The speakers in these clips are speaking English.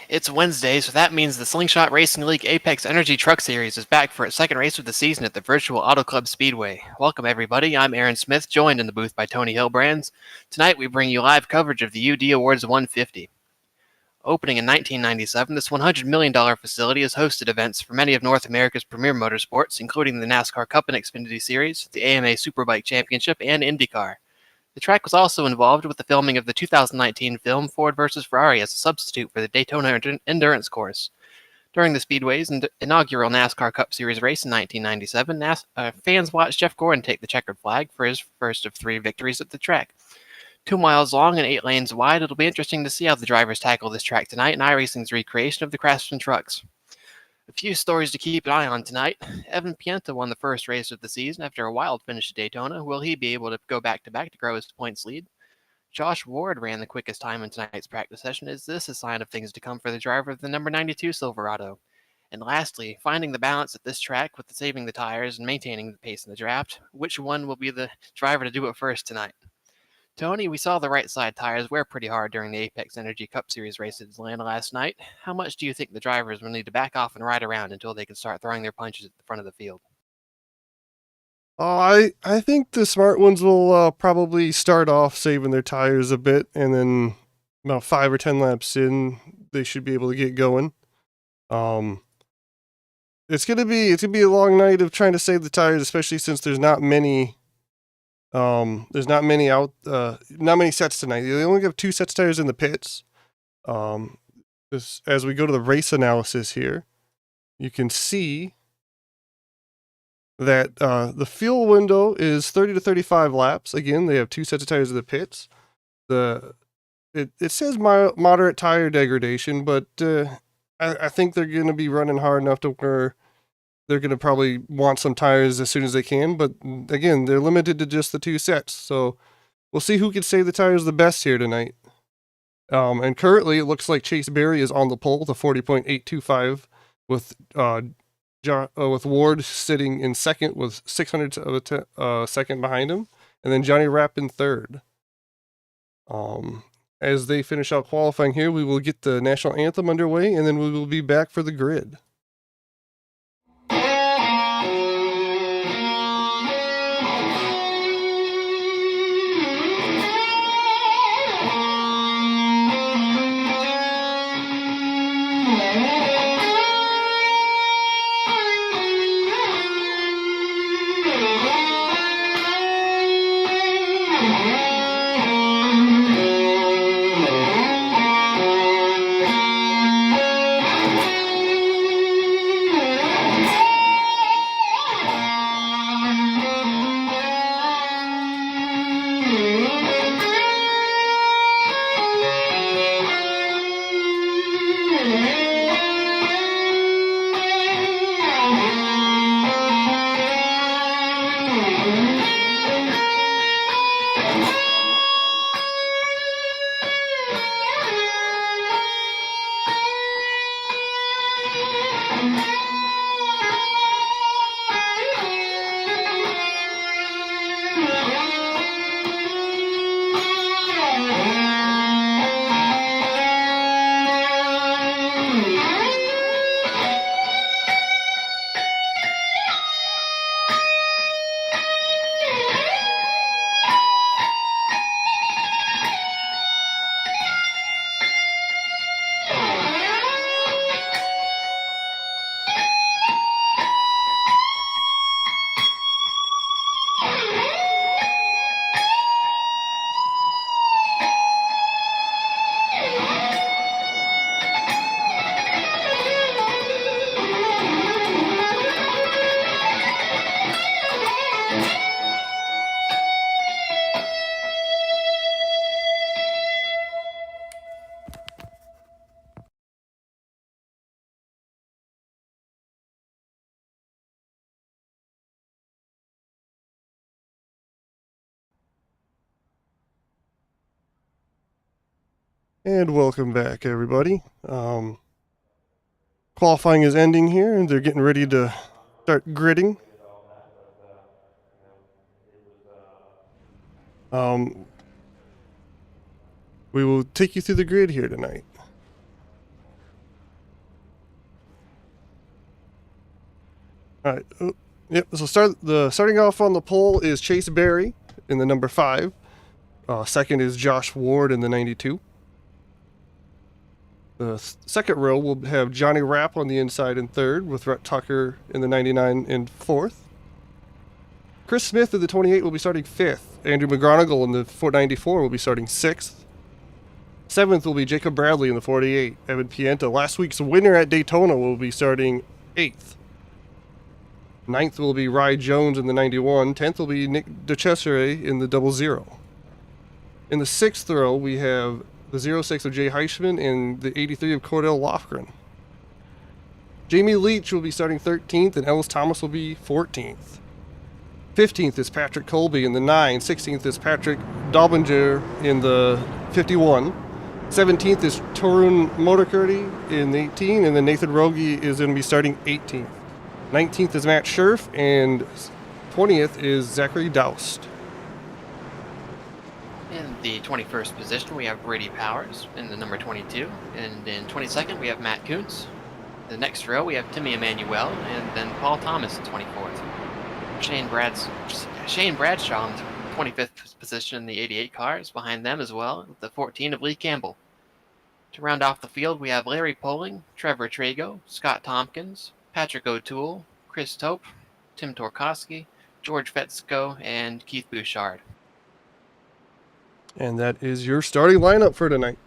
It's Wednesday, so that means the Slingshot Racing League Apex Energy Truck Series is back for its second race of the season at the virtual Auto Club Speedway. Welcome, everybody. I'm Aaron Smith, joined in the booth by Tony Hillbrands. Tonight, we bring you live coverage of the UD Awards 150. Opening in 1997, this $100 million facility has hosted events for many of North America's premier motorsports, including the NASCAR Cup and Xfinity Series, the AMA Superbike Championship, and IndyCar. The track was also involved with the filming of the 2019 film Ford vs. Ferrari as a substitute for the Daytona Endurance Course. During the Speedway's inaugural NASCAR Cup Series race in 1997, fans watched Jeff Gordon take the checkered flag for his first of three victories at the track. 2 miles long and 8 lanes wide, it'll be interesting to see how the drivers tackle this track tonight in iRacing's recreation of the Craftsman trucks. A few stories to keep an eye on tonight. Evan Pienta won the first race of the season after a wild finish at Daytona. Will he be able to go back-to-back to grow his points lead? Josh Ward ran the quickest time in tonight's practice session. Is this a sign of things to come for the driver of the number 92 Silverado? And lastly, finding the balance at this track with saving the tires and maintaining the pace in the draft. Which one will be the driver to do it first tonight? Tony, we saw the right side tires wear pretty hard during the Apex Energy Cup Series race at Atlanta last night. How much do you think the drivers will need to back off and ride around until they can start throwing their punches at the front of the field? I think the smart ones will probably start off saving their tires a bit, and then about 5 or 10 laps in, they should be able to get going. Um, it's gonna be a long night of trying to save the tires, especially since there's not many. Not many sets tonight. They only have 2 sets of tires in the pits. Um, as we go to the race analysis here, you can see that the fuel window is 30 to 35 laps. Again, they have 2 sets of tires in the pits. It says moderate tire degradation, but I think they're going to be running hard enough to where they're going to probably want some tires as soon as they can. But again, they're limited to just the 2 sets. So we'll see who can save the tires the best here tonight. And currently, it looks like Chase Berry is on the pole, the 40.825, with with Ward sitting in second with 600 of a second behind him, and then Johnny Rapp in third. As they finish out qualifying here, we will get the national anthem underway, and then we will be back for the grid. And welcome back, everybody. Qualifying is ending here, and they're getting ready to start gridding. We will take you through the grid here tonight. All right. Yep. So starting off on the pole is Chase Berry in the number 5. Second is Josh Ward in the 92. The second row will have Johnny Rapp on the inside in third, with Rhett Tucker in the 99 in fourth. Chris Smith in the 28 will be starting fifth. Andrew McGonigal in the 494 will be starting sixth. Seventh will be Jacob Bradley in the 48. Evan Pienta, last week's winner at Daytona, will be starting eighth. Ninth will be Rye Jones in the 91. 10th will be Nick DeCesare in the 00. In the sixth row, we have the 06 of Jay Heishman and the 83 of Cordell Lofgren. Jamie Leach will be starting 13th, and Ellis Thomas will be 14th. 15th is Patrick Colby in the 9. 16th is Patrick Daubinger in the 51. 17th is Torun Motorkurdi in the 18, and then Nathan Rogie is going to be starting 18th. 19th is Matt Scherf, and 20th is Zachary Doust. In the 21st position, we have Brady Powers in the number 22. And in 22nd, we have Matt Kuntz. The next row, we have Timmy Emmanuel, and then Paul Thomas in 24th. Shane Bradshaw in the 25th position in the 88 cars. Behind them as well, with the 14 of Lee Campbell. To round off the field, we have Larry Poling, Trevor Trago, Scott Tompkins, Patrick O'Toole, Chris Tope, Tim Torkowski, George Fetzko, and Keith Bouchard. And that is your starting lineup for tonight.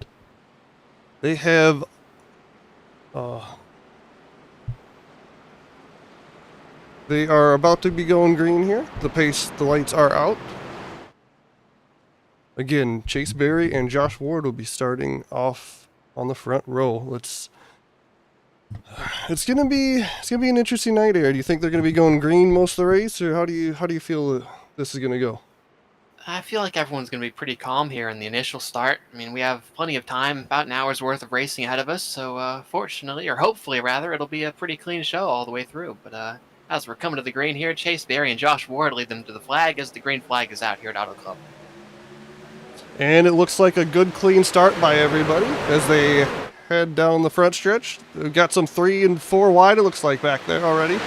They have they are about to be going green here. The lights are out. Again, Chase Berry and Josh Ward will be starting off on the front row. It's gonna be an interesting night here. Do you think they're gonna be going green most of the race, or how do you feel this is gonna go? I feel like everyone's going to be pretty calm here in the initial start. I mean, we have plenty of time, about an hour's worth of racing ahead of us, so fortunately, or hopefully rather, it'll be a pretty clean show all the way through. But as we're coming to the green here, Chase Berry and Josh Ward lead them to the flag as the green flag is out here at Auto Club. And it looks like a good clean start by everybody as they head down the front stretch. We've got some 3 and 4 wide, it looks like, back there already.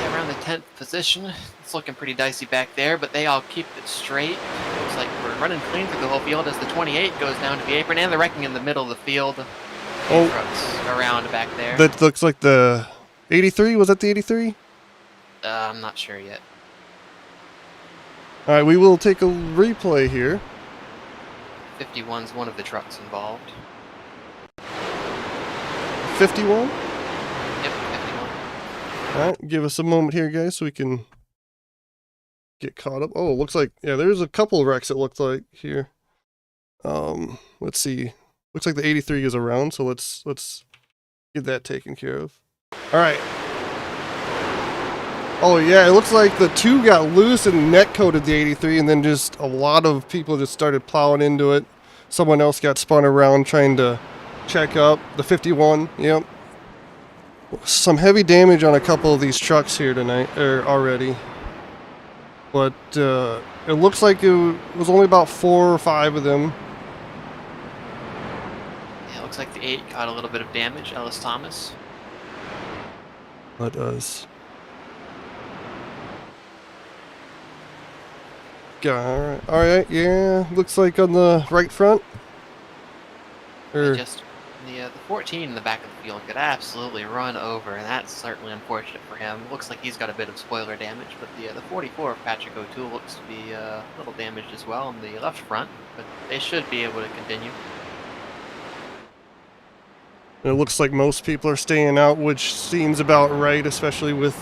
Yeah, around the 10th position. It's looking pretty dicey back there, but they all keep it straight. Looks like we're running clean through the whole field as the 28 goes down to the apron, and they're wrecking in the middle of the field. Trucks around back there. That looks like the 83. Was that the 83? I'm not sure yet. All right, we will take a replay here. 51's one of the trucks involved. 51? Yep, 51. All right, give us a moment here, guys, so we can get caught up. Oh, it looks like, yeah, there's a couple of wrecks it looked like here. Let's see. Looks like the 83 is around, so let's get that taken care of. All right. Oh, yeah, it looks like the 2 got loose and net coated the 83, and then just a lot of people just started plowing into it. Someone else got spun around trying to check up. The 51, yep. Some heavy damage on a couple of these trucks here tonight, already. But it looks like it was only about 4 or 5 of them. Yeah, it looks like the 8 caught a little bit of damage, Ellis Thomas. That does. Yeah, all right, yeah. Looks like on the right front. Just the 14 in the back of the field could absolutely run over, and that's certainly unfortunate for him. Looks like he's got a bit of spoiler damage, but the 44 of Patrick O'Toole looks to be a little damaged as well on the left front, but they should be able to continue. It looks like most people are staying out, which seems about right, especially with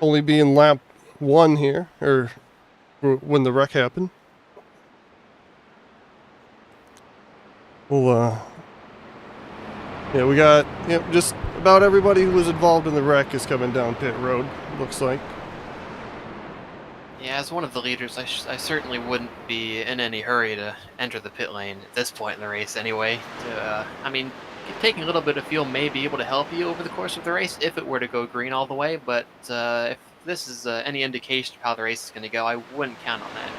only being lap 1 here, or when the wreck happened. Well, yeah, we got, just about everybody who was involved in the wreck is coming down pit road, looks like. Yeah, as one of the leaders, I certainly wouldn't be in any hurry to enter the pit lane at this point in the race anyway. I mean, taking a little bit of fuel may be able to help you over the course of the race if it were to go green all the way, but if this is any indication of how the race is going to go, I wouldn't count on that.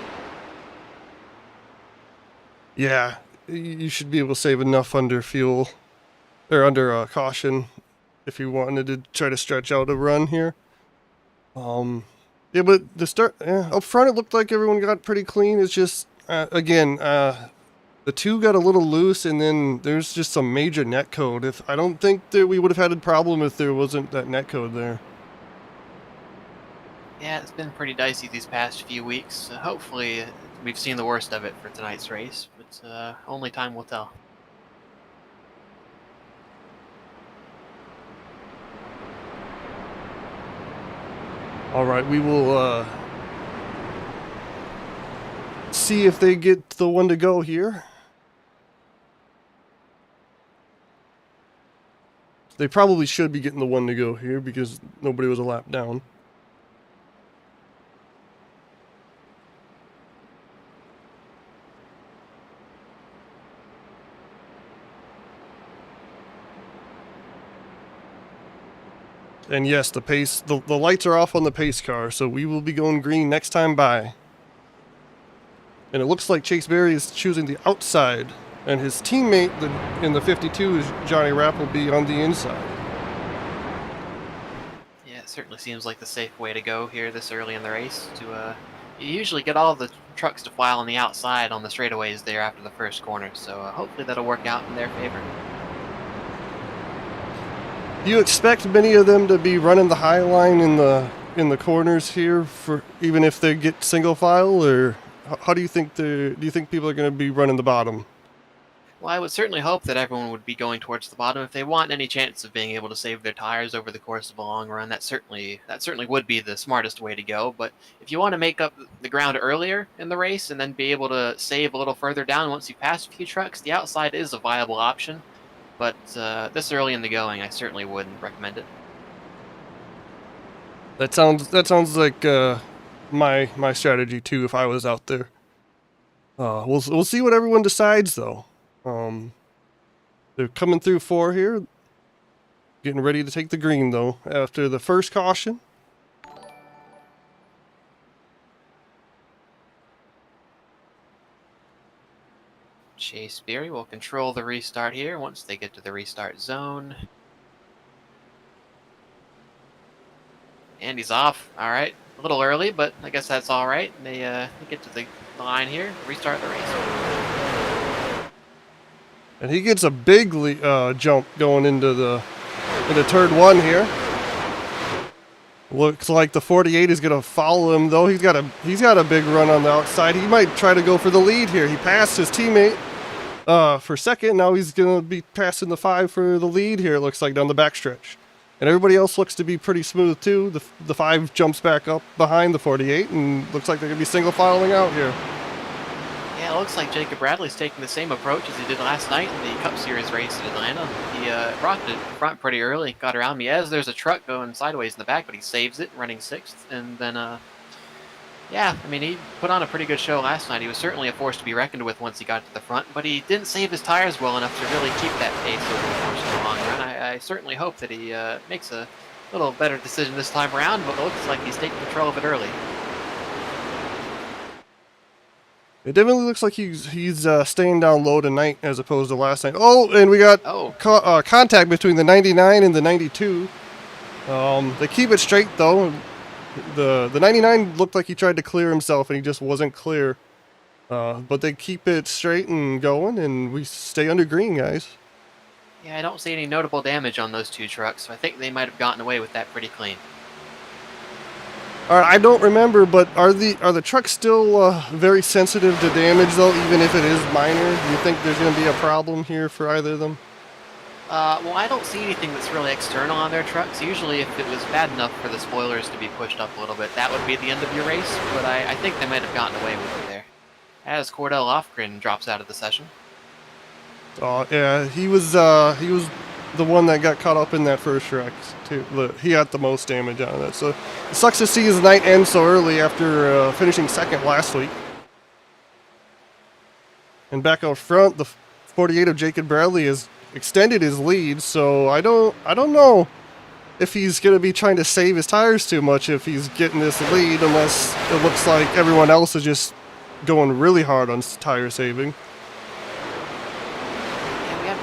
Yeah, you should be able to save enough under fuel, or under caution, if he wanted to try to stretch out a run here. Yeah, but the start up front, it looked like everyone got pretty clean. It's just again, the two got a little loose, and then there's just some major net code. If I don't think that we would have had a problem if there wasn't that net code there. Yeah, it's been pretty dicey these past few weeks. Hopefully, we've seen the worst of it for tonight's race, but only time will tell. All right, we will see if they get the one to go here. They probably should be getting the one to go here because nobody was a lap down. And yes, the lights are off on the pace car, so we will be going green next time by. And it looks like Chase Berry is choosing the outside, and his teammate in the 52 is Johnny Rapp will be on the inside. Yeah, it certainly seems like the safe way to go here this early in the race. You usually get all the trucks to file on the outside on the straightaways there after the first corner, so hopefully that'll work out in their favor. Do you expect many of them to be running the high line in the corners here for even if they get single file, or how do you think people are going to be running the bottom? Well, I would certainly hope that everyone would be going towards the bottom if they want any chance of being able to save their tires over the course of a long run. That certainly would be the smartest way to go. But if you want to make up the ground earlier in the race and then be able to save a little further down once you pass a few trucks, the outside is a viable option. But this early in the going, I certainly wouldn't recommend it. That sounds like my strategy too if I was out there. We'll see what everyone decides though. They're coming through 4 here, getting ready to take the green though after the first caution. Chase Berry will control the restart here once they get to the restart zone. And he's off. All right. A little early, but I guess that's all right. They get to the line here, restart the race. And he gets a big jump going into turn 1 here. Looks like the 48 is going to follow him though. He's got a big run on the outside. He might try to go for the lead here. He passed his teammate for second. Now he's going to be passing the 5 for the lead here, it looks like, down the backstretch. And everybody else looks to be pretty smooth too. The 5 jumps back up behind the 48 and looks like they're going to be single filing out here. Yeah, it looks like Jacob Bradley's taking the same approach as he did last night in the Cup Series race at Atlanta. He rocketed front pretty early, got around me as there's a truck going sideways in the back, but he saves it, running 6th. And then, yeah, I mean, he put on a pretty good show last night. He was certainly a force to be reckoned with once he got to the front, but he didn't save his tires well enough to really keep that pace over the course of the long run. I certainly hope that he makes a little better decision this time around, but it looks like he's taking control of it early. It definitely looks like he's staying down low tonight as opposed to last night. Oh, and we got contact between the 99 and the 92. They keep it straight though. The 99 looked like he tried to clear himself and he just wasn't clear. But they keep it straight and going, and we stay under green, guys. Yeah, I don't see any notable damage on those 2 trucks, so I think they might have gotten away with that pretty clean. All right, I don't remember, but are the trucks still very sensitive to damage though, even if it is minor? Do you think there's going to be a problem here for either of them? Well, I don't see anything that's really external on their trucks. Usually, if it was bad enough for the spoilers to be pushed up a little bit, that would be the end of your race, but I think they might have gotten away with it there. As Cordell Lofgren drops out of the session. Oh, yeah, he was the one that got caught up in that first wreck, too. He got the most damage out of that, so it sucks to see his night end so early after finishing second last week. And back out front, the 48 of Jacob Bradley has extended his lead, so I don't know if he's going to be trying to save his tires too much if he's getting this lead, unless it looks like everyone else is just going really hard on tire saving.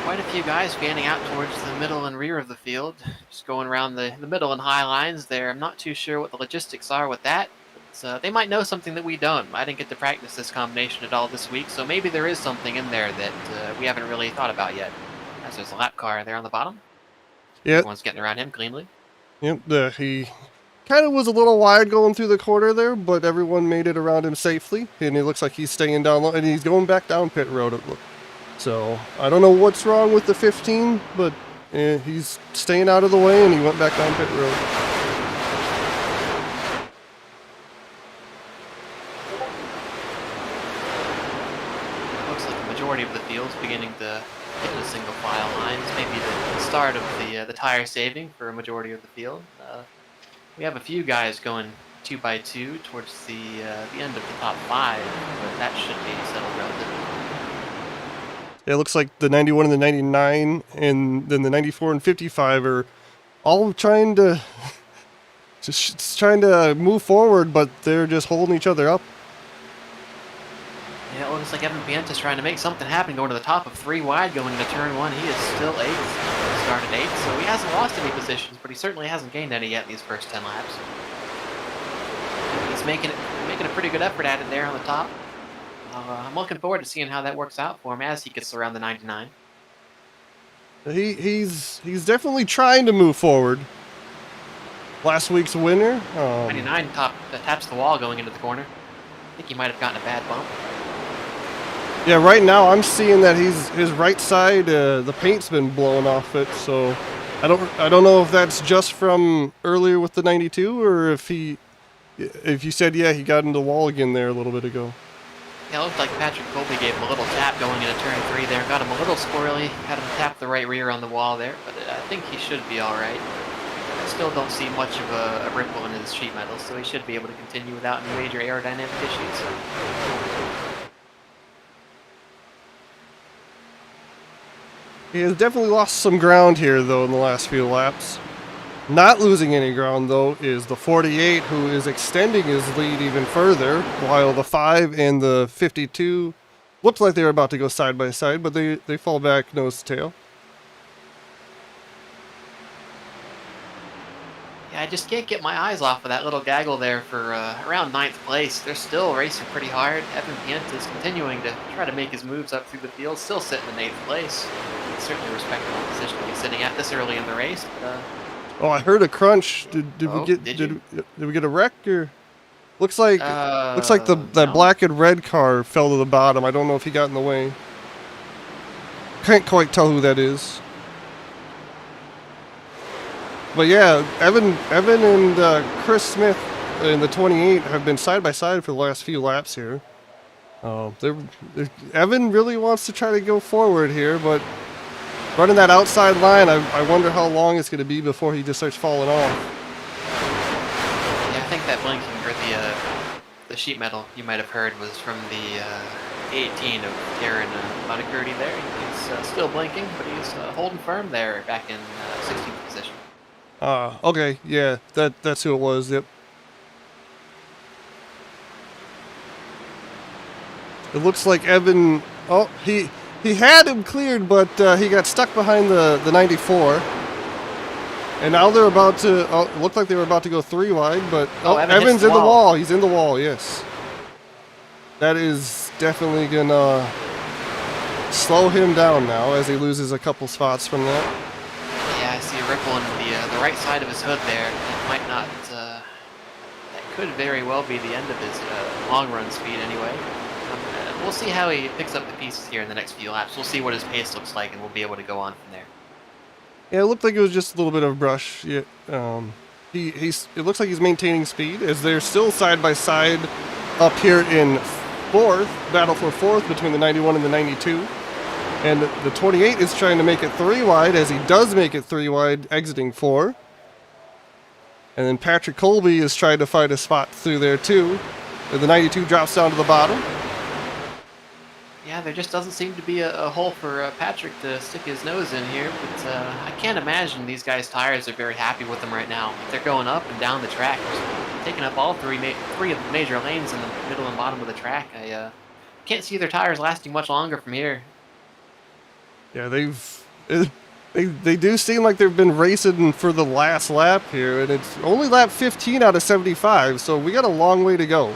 Quite quite a few guys fanning out towards the middle and rear of the field, just going around the middle and high lines there. I'm not too sure what the logistics are with that. But, they might know something that we don't. I didn't get to practice this combination at all this week, so maybe there is something in there that we haven't really thought about yet. As there's a lap car there on the bottom. Yep. Everyone's getting around him cleanly. Yep. He kind of was a little wide going through the corner there, but everyone made it around him safely, and it looks like he's staying down low, and he's going back down pit road. It looks. So I don't know what's wrong with the 15, but he's staying out of the way, and he went back down pit road. Looks like the majority of the field's beginning to hit the single file lines. Maybe the start of the tire saving for a majority of the field. We have a few guys going 2x2 towards the end of the top 5, but that should be settled relatively. It looks like the 91 and the 99, and then the 94 and 55 are all trying to just trying to move forward, but they're just holding each other up. Yeah, it looks like Evan Pienta's trying to make something happen, going to the top of 3 wide, going into turn 1. He is still 8th, started 8th, so he hasn't lost any positions, but he certainly hasn't gained any yet in these first 10 laps. He's making a pretty good effort at it there on the top. I'm looking forward to seeing how that works out for him as he gets around the 99. He's definitely trying to move forward. Last week's winner. 99 taps the wall going into the corner. I think he might have gotten a bad bump. Yeah, right now I'm seeing that his right side, the paint's been blown off it. So I don't know if that's just from earlier with the 92, or if you said he got into the wall again there a little bit ago. Yeah, it looked like Patrick Colby gave him a little tap going into turn 3 there. Got him a little squirrely, had him tap the right rear on the wall there, but I think he should be alright. I still don't see much of a ripple in his sheet metal, so he should be able to continue without any major aerodynamic issues. He has definitely lost some ground here, though, in the last few laps. Not losing any ground, though, is the 48, who is extending his lead even further, while the 5 and the 52 looked like they were about to go side by side, but they fall back nose to tail. Yeah, I just can't get my eyes off of that little gaggle there for around 9th place. They're still racing pretty hard. Evan Pienta is continuing to try to make his moves up through the field, still sitting in 8th place. It's certainly a respectable position to be sitting at this early in the race, but Oh, I heard a crunch. Did Oh, we get did we get a wreck, or looks like that no. black and red car fell to the bottom. I don't know if he got in the way. Can't quite tell who that is. But yeah, Evan and Chris Smith in the 28 have been side by side for the last few laps here. Evan really wants to try to go forward here, but running that outside line, I wonder how long it's going to be before he just starts falling off. Yeah, I think that blinking or the sheet metal you might have heard was from the 18 of Darren Montecristi there. He's still blinking, but he's holding firm there back in 16th position. Okay, yeah, that's who it was. Yep. It looks like Evan. Oh, he had him cleared, but he got stuck behind the 94. And now they're about to. Oh, it looked like they were about to go 3 wide, but Evan's in the wall. He's in the wall. Yes. That is definitely gonna slow him down now as he loses a couple spots from that. Yeah, I see a ripple in the right side of his hood there. That might not. That could very well be the end of his long run speed anyway. We'll see how he picks up the pieces here in the next few laps. We'll see what his pace looks like, and we'll be able to go on from there. Yeah, it looked like it was just a little bit of brush. Yeah, it looks like he's maintaining speed as they're still side by side up here in 4th, battle for 4th between the 91 and the 92. And the 28 is trying to make it 3 wide as he does make it 3 wide, exiting 4. And then Patrick Colby is trying to find a spot through there too. And the 92 drops down to the bottom. Yeah, there just doesn't seem to be a hole for Patrick to stick his nose in here, but I can't imagine these guys' tires are very happy with them right now. They're going up and down the track, just taking up all three of the major lanes in the middle and bottom of the track. I can't see their tires lasting much longer from here. Yeah, they've They do seem like they've been racing for the last lap here, and it's only lap 15 out of 75, so we got a long way to go.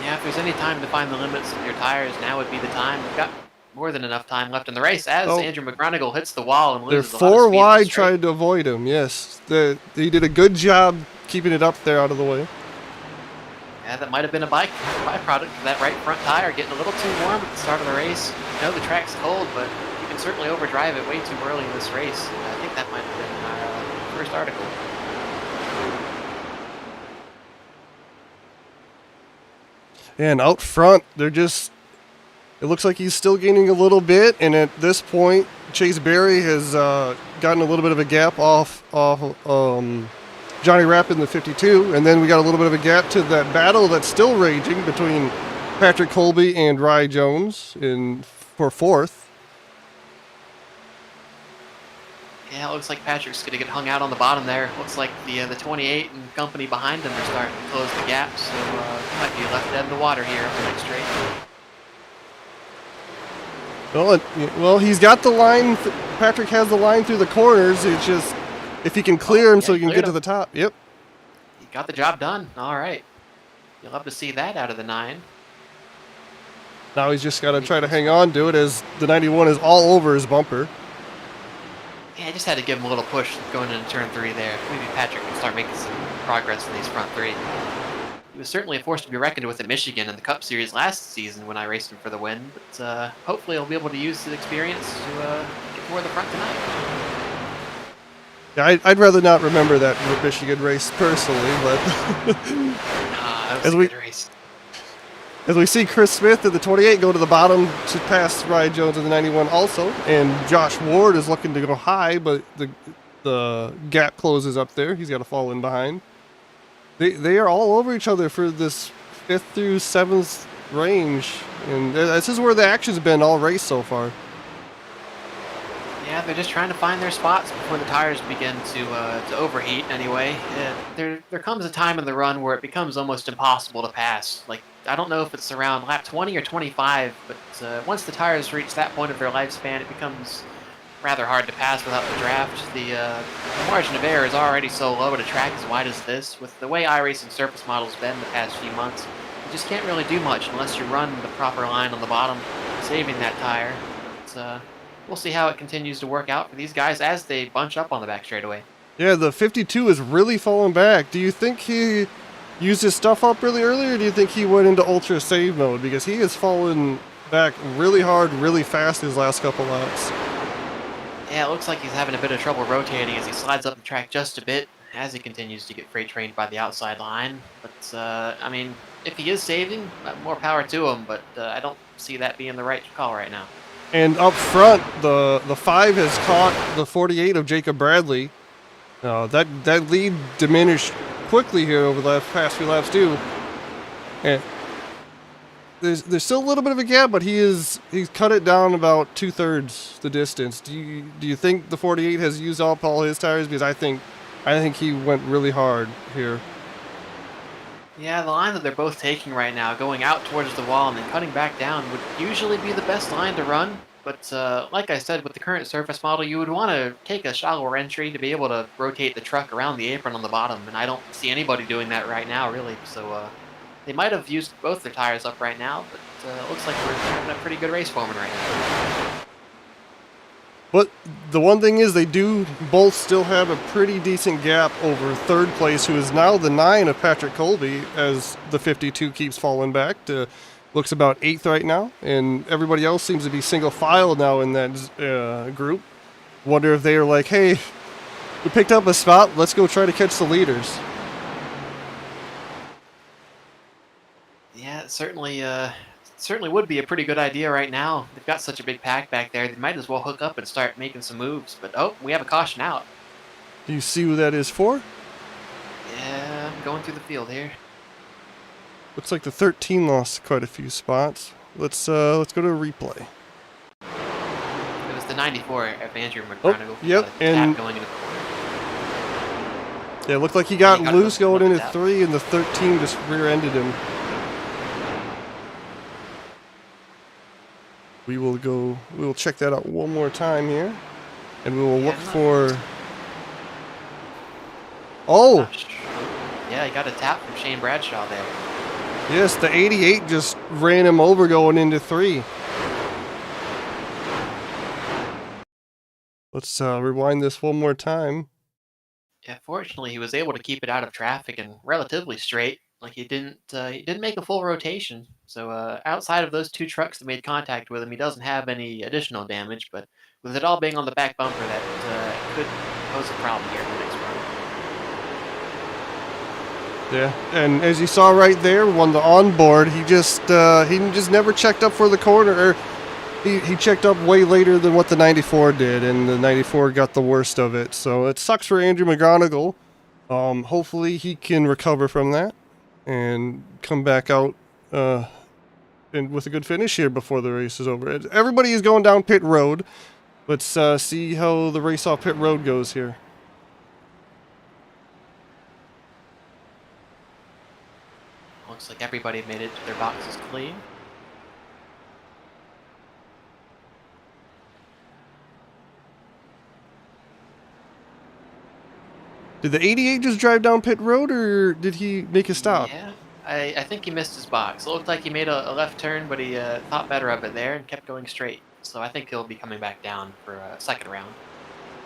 Yeah, if there's any time to find the limits of your tires, now would be the time. We've got more than enough time left in the race as Andrew McGonigal hits the wall and They're loses a lot of four speed. wide trying to avoid him, yes. They did a good job keeping it up there out of the way. Yeah, that might have been a byproduct of that right front tire getting a little too warm at the start of the race. I know the track's cold, but you can certainly overdrive it way too early in this race. I think that might have been our first article. And out front, they're just... It looks like he's still gaining a little bit, and at this point, Chase Berry has gotten a little bit of a gap off Johnny Rapp in the 52, and then we got a little bit of a gap to that battle that's still raging between Patrick Colby and Rye Jones for fourth. Yeah, it looks like Patrick's going to get hung out on the bottom there. Looks like the 28 and company behind him are starting to close the gap, so he might be left dead in the water here on the next straight. Well, he's got the line. Patrick has the line through the corners. It's just if he can clear him so he can get to the top. Yep. He got the job done. All right. You'll love to see that out of the 9. Now he's just got to try to hang on to it as the 91 is all over his bumper. Yeah, I just had to give him a little push going into turn 3 there. Maybe Patrick can start making some progress in these front 3. He was certainly a force to be reckoned with at Michigan in the Cup Series last season when I raced him for the win, but hopefully he'll be able to use his experience to get toward the front tonight. Yeah, I'd rather not remember that Michigan race personally, but that was a good race. As we see Chris Smith at the 28 go to the bottom to pass Ryan Jones in the 91 also, and Josh Ward is looking to go high, but the gap closes up there. He's got to fall in behind. They are all over each other for this 5th through 7th range, and this is where the action's been all race so far. Yeah, they're just trying to find their spots before the tires begin to overheat. Anyway, there comes a time in the run where it becomes almost impossible to pass. Like, I don't know if it's around lap 20 or 25, but once the tires reach that point of their lifespan, it becomes rather hard to pass without the draft. The margin of error is already so low at a track as wide as this. With the way iRacing surface model's been the past few months, you just can't really do much unless you run the proper line on the bottom, saving that tire. We'll see how it continues to work out for these guys as they bunch up on the back straightaway. Yeah, the 52 is really falling back. Do you think he used his stuff up really early, or do you think he went into ultra save mode? Because he has fallen back really hard, really fast his last couple laps. Yeah, it looks like he's having a bit of trouble rotating as he slides up the track just a bit as he continues to get freight trained by the outside line. But, I mean, if he is saving, more power to him, but I don't see that being the right call right now. And up front, the 5 has caught the 48 of Jacob Bradley. That lead diminished quickly here over the past few laps too. And there's still a little bit of a gap, but he's cut it down about 2/3 the distance. Do you think the 48 has used up all his tires? Because I think he went really hard here. Yeah, the line that they're both taking right now, going out towards the wall and then cutting back down, would usually be the best line to run. But like I said, with the current surface model, you would want to take a shallower entry to be able to rotate the truck around the apron on the bottom, and I don't see anybody doing that right now, really. So they might have used both their tires up right now, but it looks like we're having a pretty good race forming right now. But the one thing is they do both still have a pretty decent gap over 3rd place, who is now the 9 of Patrick Colby, as the 52 keeps falling back to looks about 8th right now, and everybody else seems to be single file now in that group. Wonder if they are like, hey, we picked up a spot, let's go try to catch the leaders. Yeah, it certainly would be a pretty good idea right now. They've got such a big pack back there, they might as well hook up and start making some moves. But, oh, we have a caution out. Do you see who that is for? Yeah, I'm going through the field here. Looks like the 13 lost quite a few spots. Let's go to a replay. It was the 94 of Andrew McGonigal. Oh, yep, and going into the corner. Yeah, it looked like he got loose going into 3, and the 13 just rear-ended him. We will check that out one more time here, and we will Yeah, look I'm not, for. Oh, not sure. Yeah, he got a tap from Shane Bradshaw there. yes, the 88 just ran him over going into 3. Let's rewind this one more time. Yeah, fortunately, he was able to keep it out of traffic and relatively straight. Like he didn't make a full rotation. So outside of those two trucks that made contact with him, he doesn't have any additional damage. But with it all being on the back bumper, that could pose a problem here in the next run. Yeah, and as you saw right there, on the onboard, he just never checked up for the corner. Or he checked up way later than what the 94 did, and the 94 got the worst of it. So it sucks for Andrew McGonigal. Hopefully he can recover from that and come back out and with a good finish here before the race is over. Everybody is going down pit road. Let's see how the race off pit road goes here. Looks like everybody made it to their boxes clean. Did the 88 just drive down pit road, or did he make a stop? Yeah, I think he missed his box. It looked like he made a left turn, but he thought better of it there and kept going straight. So I think he'll be coming back down for a second round.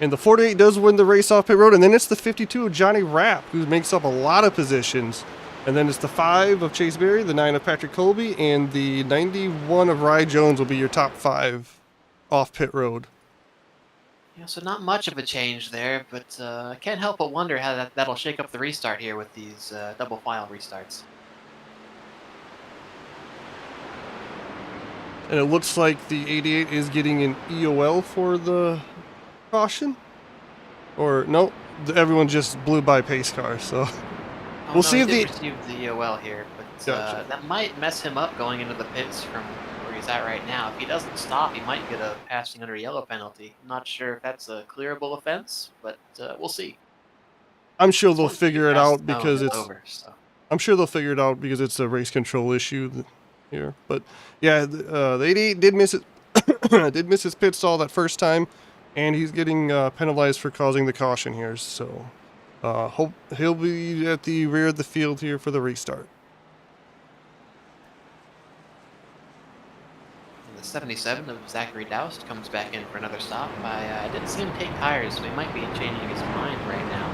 And the 48 does win the race off pit road, and then it's the 52 of Johnny Rapp, who makes up a lot of positions. And then it's the 5 of Chase Berry, the 9 of Patrick Colby, and the 91 of Rye Jones will be your top 5 off pit road. Yeah, so not much of a change there, but I can't help but wonder how that'll shake up the restart here with these double file restarts. And it looks like the 88 is getting an EOL for the caution. Or, no, everyone just blew by pace car, so. Oh, We'll no, see he if did the. receive the EOL here, but Gotcha. that might mess him up going into the pits from where he's at right now. If he doesn't stop, he might get a passing under yellow penalty. I'm not sure if that's a clearable offense, but we'll see. I'm sure they'll Once you get figure it past out the zone, because it's it's. over. So. I'm sure they'll figure it out because it's a race control issue here. But yeah, the 88 did miss it. Did miss his pit stall that first time, and he's getting penalized for causing the caution here. So hope he'll be at the rear of the field here for the restart. And the 77 of Zachary Doust comes back in for another stop. I didn't see him take tires, so he might be changing his mind right now.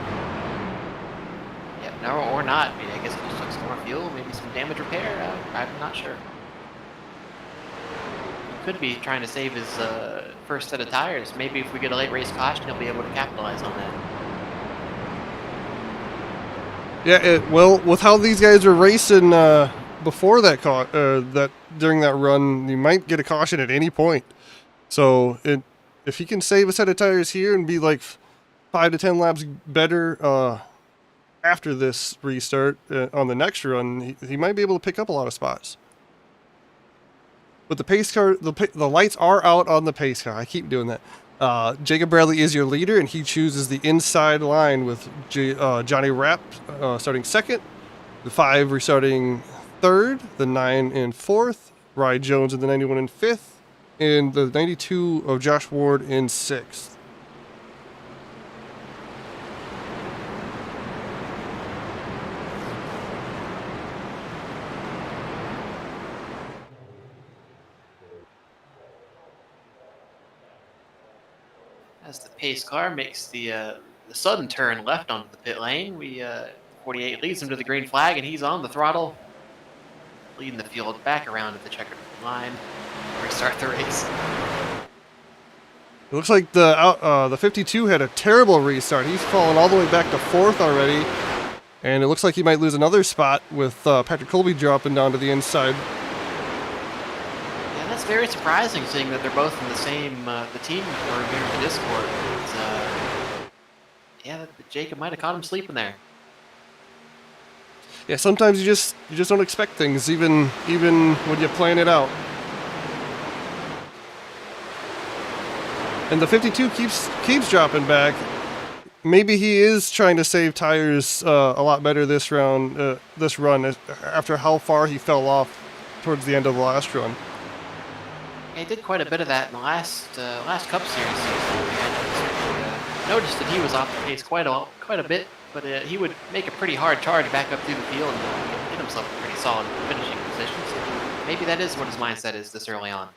Yeah, no, or not. I guess he just took some more fuel, maybe some damage repair. I'm not sure. He could be trying to save his first set of tires. Maybe if we get a late race caution, he'll be able to capitalize on that. Yeah, well, with how these guys are racing before that during that run, you might get a caution at any point. So if he can save a set of tires here and be like 5 to 10 laps better after this restart on the next run, he might be able to pick up a lot of spots. But the pace car, the lights are out on the pace car. I keep doing that. Jacob Bradley is your leader, and he chooses the inside line with Johnny Rapp starting second, the 5 restarting third, the 9 in fourth, Rye Jones in the 91 in fifth, and the 92 of Josh Ward in sixth. As the pace car makes the sudden turn left onto the pit lane, 48 leads him to the green flag, and he's on the throttle, leading the field back around to the checkered line. Restart the race. It looks like the 52 had a terrible restart. He's fallen all the way back to fourth already, and it looks like he might lose another spot with Patrick Colby dropping down to the inside. Yeah, that's very surprising, seeing that they're both in the same the team or here in the Discord. Yeah, Jacob might have caught him sleeping there. Yeah, sometimes you just don't expect things, even when you plan it out. And the 52 keeps dropping back. Maybe he is trying to save tires a lot better this run after how far he fell off towards the end of the last run. He did quite a bit of that in the last Cup Series season. Noticed that he was off the pace quite a bit, but he would make a pretty hard charge back up through the field and get himself a pretty solid finishing position. So maybe that is what his mindset is this early on.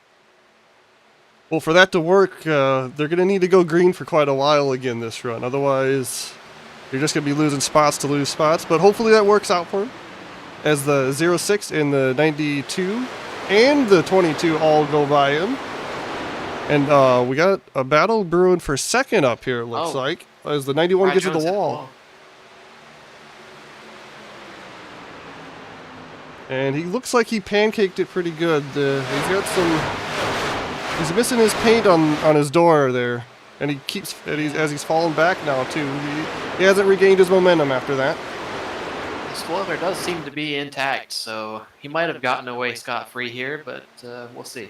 Well, for that to work, they're going to need to go green for quite a while again this run. Otherwise, you're just going to be losing spots to lose spots. But hopefully that works out for him, as the 06 and the 92 and the 22 all go by him. And we got a battle brewing for second up here, it looks like, as the 91 gets to the wall. And he looks like he pancaked it pretty good. He's got some... He's missing his paint on his door there. And he keeps... as he's falling back now, too. He hasn't regained his momentum after that. The spoiler does seem to be intact, so he might have gotten away scot-free here, but we'll see.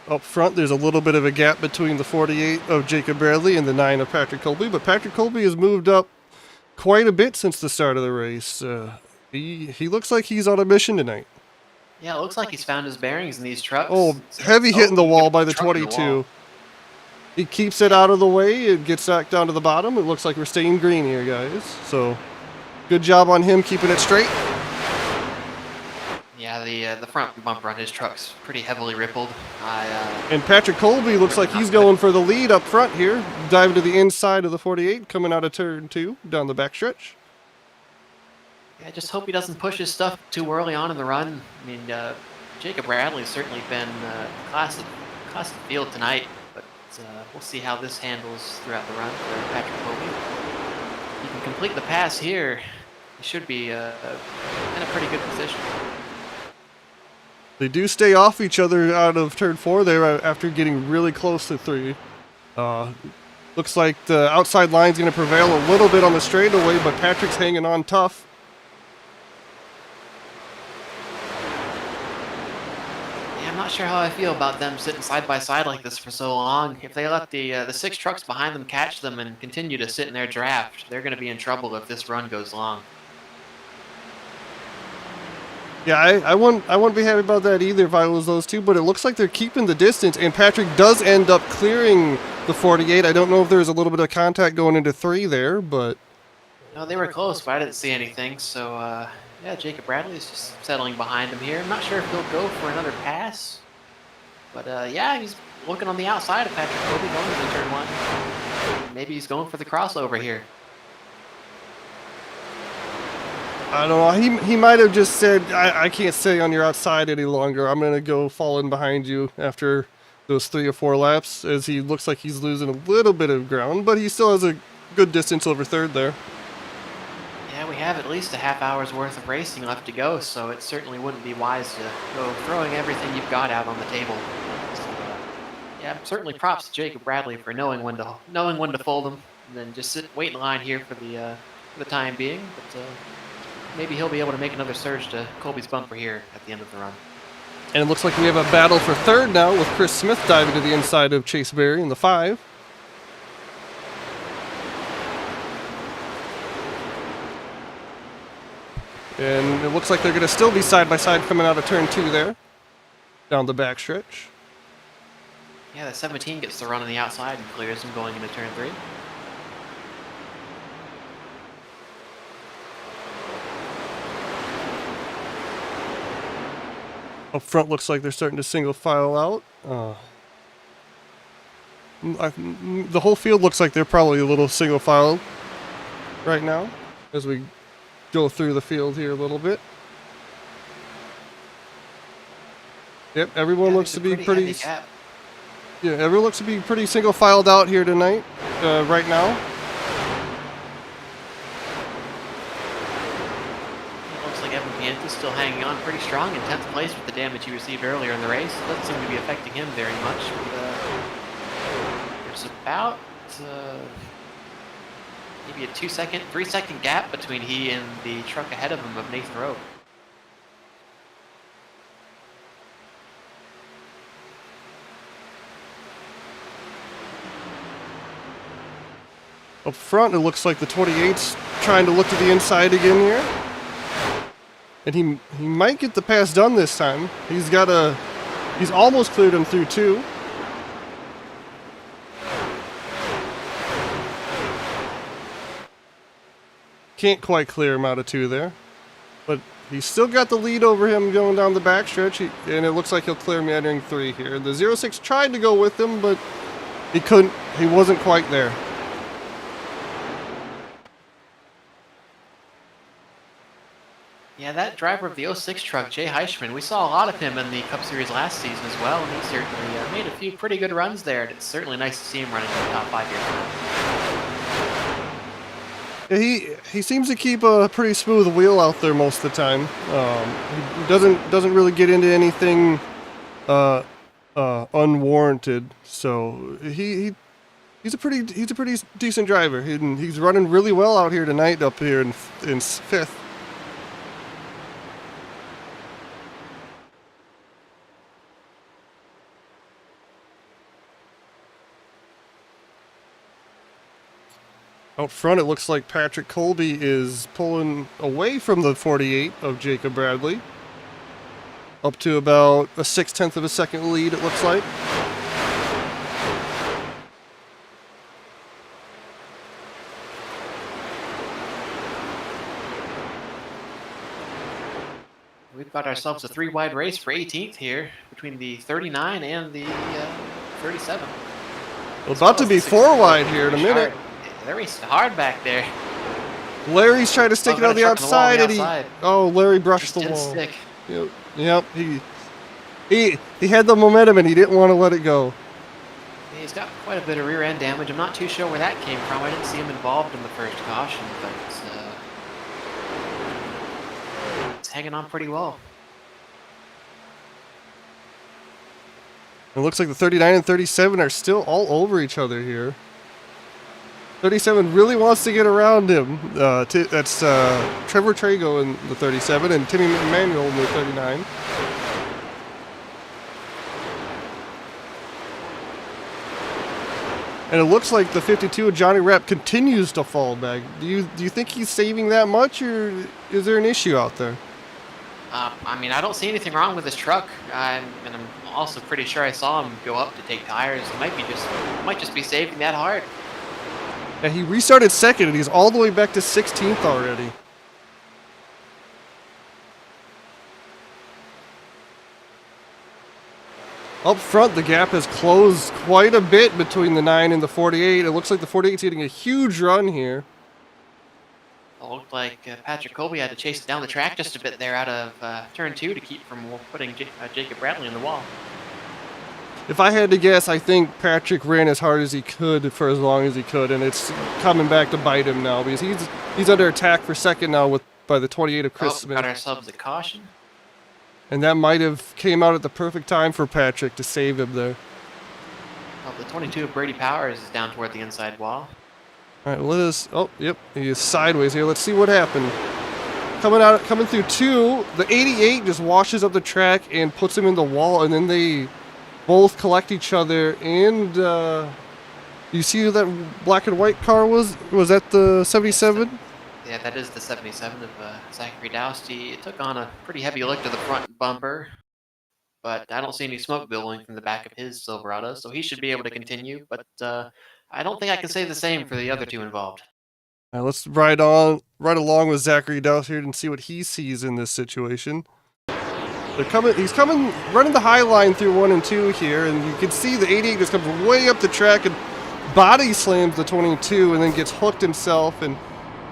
Up front, there's a little bit of a gap between the 48 of Jacob Bradley and the 9 of Patrick Colby, but Patrick Colby has moved up quite a bit since the start of the race. He looks like he's on a mission tonight. Yeah, it looks like he's found his bearings in these trucks. Oh, heavy hitting the wall by the 22. He keeps it out of the way. It gets back down to the bottom. It looks like we're staying green here, guys. So, good job on him keeping it straight. Yeah, the front bumper on his truck's pretty heavily rippled. And Patrick Colby looks like he's going for the lead up front here. Diving to the inside of the 48, coming out of turn 2, down the backstretch. Yeah, I just hope he doesn't push his stuff too early on in the run. I mean, Jacob Bradley's certainly been class of field tonight, but we'll see how this handles throughout the run for Patrick Colby. If he can complete the pass here, he should be in a pretty good position. They do stay off each other out of turn 4 there after getting really close to 3. Looks like the outside line's going to prevail a little bit on the straightaway, but Patrick's hanging on tough. Yeah, I'm not sure how I feel about them sitting side by side like this for so long. If they let the 6 trucks behind them catch them and continue to sit in their draft, they're going to be in trouble if this run goes long. Yeah, I wouldn't be happy about that either if I was those two, but it looks like they're keeping the distance, and Patrick does end up clearing the 48. I don't know if there's a little bit of contact going into 3 there, but... No, they were close, but I didn't see anything, so, yeah, Jacob Bradley is just settling behind him here. I'm not sure if he'll go for another pass, but, yeah, he's looking on the outside of Patrick Colby going into turn 1. Maybe he's going for the crossover here. I don't know. He might have just said, I can't stay on your outside any longer. I'm going to go fall in behind you after those 3 or 4 laps, as he looks like he's losing a little bit of ground, but he still has a good distance over third there. Yeah, we have at least a half hour's worth of racing left to go, so it certainly wouldn't be wise to go throwing everything you've got out on the table. So, yeah, certainly props to Jacob Bradley for knowing when to fold them, and then just wait in line here for the time being. But maybe he'll be able to make another surge to Colby's bumper here at the end of the run. And it looks like we have a battle for third now, with Chris Smith diving to the inside of Chase Berry in the 5. And it looks like they're going to still be side by side coming out of turn 2 there, down the backstretch. Yeah, the 17 gets the run on the outside and clears him going into turn 3. Up front looks like they're starting to single file out. The whole field looks like they're probably a little single file right now as we go through the field here a little bit. Yep, everyone looks to be pretty. Yeah, everyone looks to be pretty single filed out here tonight, right now. Is still hanging on pretty strong in 10th place with the damage he received earlier in the race. It doesn't seem to be affecting him very much. But, there's about maybe a 3-second gap between he and the truck ahead of him of Nathan Rowe. Up front, it looks like the 28's trying to look to the inside again here. And he might get the pass done this time. He's got a He's almost cleared him through 2. Can't quite clear him out of 2 there. But he's still got the lead over him going down the backstretch, and it looks like he'll clear him entering 3 here. The 06 tried to go with him, but he couldn't. He wasn't quite there. Yeah, that driver of the 06 truck, Jay Heischman, we saw a lot of him in the Cup Series last season as well, and he certainly made a few pretty good runs there, and it's certainly nice to see him running in the top 5 here. He seems to keep a pretty smooth wheel out there most of the time. He doesn't really get into anything unwarranted. So he's a pretty decent driver. He's running really well out here tonight up here in 5th. Out front, it looks like Patrick Colby is pulling away from the 48 of Jacob Bradley. Up to about a 0.6 of a second lead, it looks like. We've got ourselves a 3-wide race for 18th here between the 39 and the 37. Well, about to be 4-wide here in a minute. They're racing hard back there. Larry's trying to stick it on the outside, and Larry brushed the wall. Stick. Yep. He had the momentum, and he didn't want to let it go. He's got quite a bit of rear end damage. I'm not too sure where that came from. I didn't see him involved in the first caution, but it's hanging on pretty well. It looks like the 39 and 37 are still all over each other here. 37 really wants to get around him. That's Trevor Trago in the 37 and Timmy Emanuel in the 39. And it looks like the 52 of Johnny Rapp continues to fall back. Do you think he's saving that much, or is there an issue out there? I mean, I don't see anything wrong with his truck, and I'm also pretty sure I saw him go up to take tires. He might just be saving that hard. And he restarted second, and he's all the way back to 16th already. Up front, the gap has closed quite a bit between the 9 and the 48. It looks like the 48 is getting a huge run here. It looked like Patrick Colby had to chase it down the track just a bit there out of turn 2 to keep from putting Jacob Bradley in the wall. If I had to guess, I think Patrick ran as hard as he could for as long as he could, and it's coming back to bite him now because he's under attack for second now by the 28 of Chris Smith. Got ourselves a caution. And that might have came out at the perfect time for Patrick to save him there. Well, the 22 of Brady Powers is down toward the inside wall. All right, let us. Oh, yep, he is sideways here. Let's see what happened. Coming through 2, the 88 just washes up the track and puts him in the wall, and then they both collect each other. And you see who that black and white car was? Was that the 77? Yeah, that is the 77 of Zachary Dowsty. It took on a pretty heavy lick to the front bumper, but I don't see any smoke billowing from the back of his Silverado, so he should be able to continue. But I don't think I can say the same for the other two involved. All right, let's ride along with Zachary Dowsty here and see what he sees in this situation. He's coming, running the high line through 1 and 2 here, and you can see the 88 just comes way up the track and body slams the 22 and then gets hooked himself. And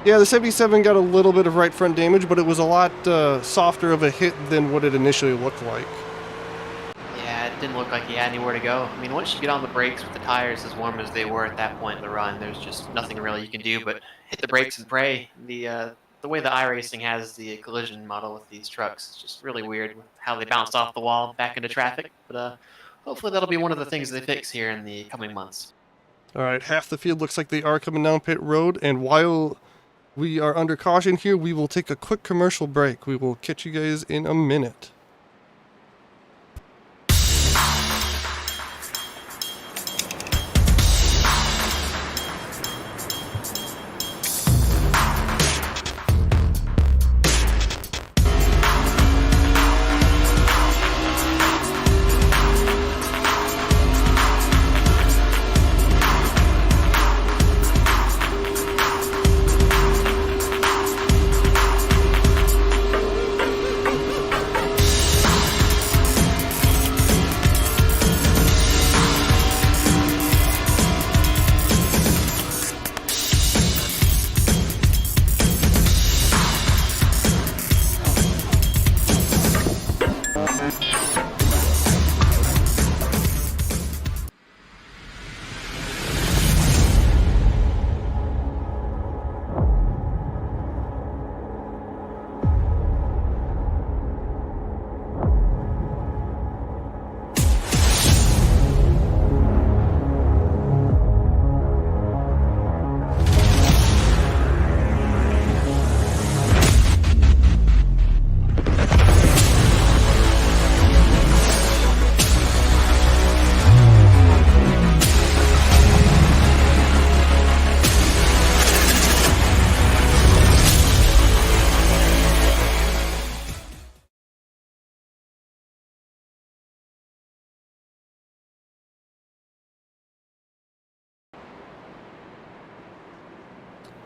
yeah, the 77 got a little bit of right front damage, but it was a lot softer of a hit than what it initially looked like. Yeah, it didn't look like he had anywhere to go. I mean, once you get on the brakes with the tires as warm as they were at that point in the run, there's just nothing really you can do but hit the brakes and pray. The way the iRacing has the collision model with these trucks is just really weird with how they bounce off the wall back into traffic. But hopefully that'll be one of the things they fix here in the coming months. All right, half the field looks like they are coming down pit road, and while we are under caution here, we will take a quick commercial break. We will catch you guys in a minute.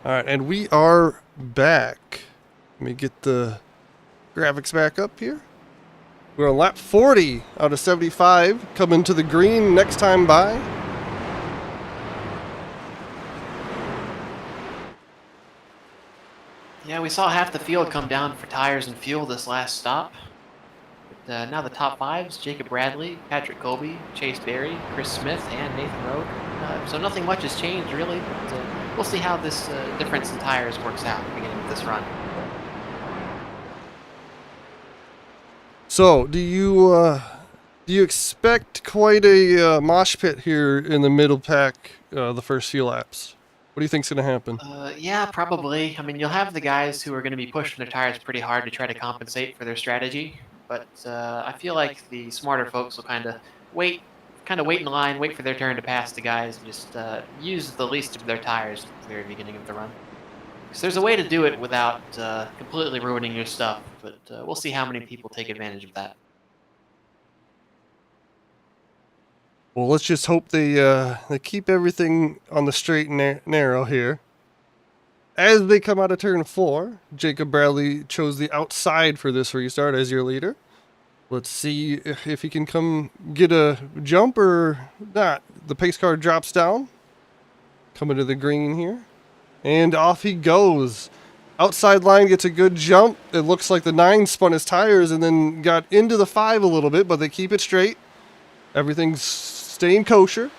All right, and we are back. Let me get the graphics back up here. We're on lap 40 out of 75, coming to the green next time by. Yeah, we saw half the field come down for tires and fuel this last stop. But now the top fives: Jacob Bradley, Patrick Colby, Chase Berry, Chris Smith, and Nathan Rowe. So nothing much has changed really, but we'll see how this difference in tires works out at the beginning of this run. So, do you expect quite a mosh pit here in the middle pack the first few laps? What do you think's gonna happen? Yeah, probably. I mean, you'll have the guys who are going to be pushing their tires pretty hard to try to compensate for their strategy, but I feel like the smarter folks will kind of wait in line, wait for their turn to pass the guys, and just use the least of their tires at the very beginning of the run. Because there's a way to do it without completely ruining your stuff, but we'll see how many people take advantage of that. Well, let's just hope they keep everything on the straight and narrow here. As they come out of turn 4, Jacob Bradley chose the outside for this restart as your leader. Let's see if he can come get a jump or not. The pace car drops down. Coming to the green here. And off he goes. Outside line gets a good jump. It looks like the 9 spun his tires and then got into the 5 a little bit, but they keep it straight. Everything's staying kosher.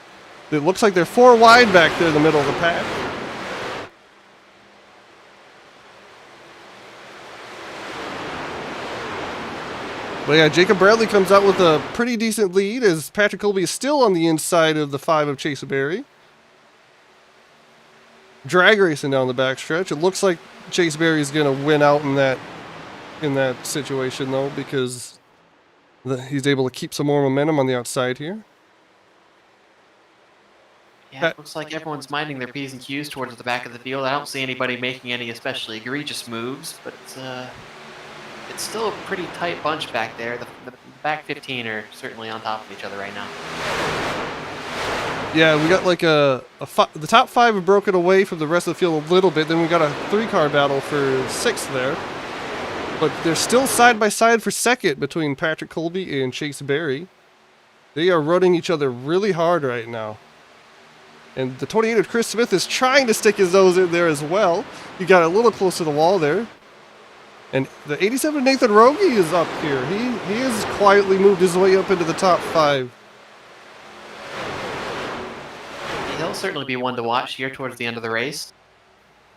It looks like they're 4 wide back there in the middle of the pack. But yeah, Jacob Bradley comes out with a pretty decent lead as Patrick Colby is still on the inside of the 5 of Chase Berry. Drag racing down the backstretch. It looks like Chase Berry is going to win out in that situation though, because he's able to keep some more momentum on the outside here. Yeah, it looks like everyone's minding their P's and Q's towards the back of the field. I don't see anybody making any especially egregious moves, but it's still a pretty tight bunch back there. The back 15 are certainly on top of each other right now. Yeah, we got like the top 5 have broken away from the rest of the field a little bit. Then we got a 3-car battle for 6th there. But they're still side by side for 2nd between Patrick Colby and Chase Berry. They are running each other really hard right now. And the 28 of Chris Smith is trying to stick his nose in there as well. He got a little close to the wall there. And the 87 of Nathan Rowe is up here. He has quietly moved his way up into the top 5. He'll certainly be one to watch here towards the end of the race.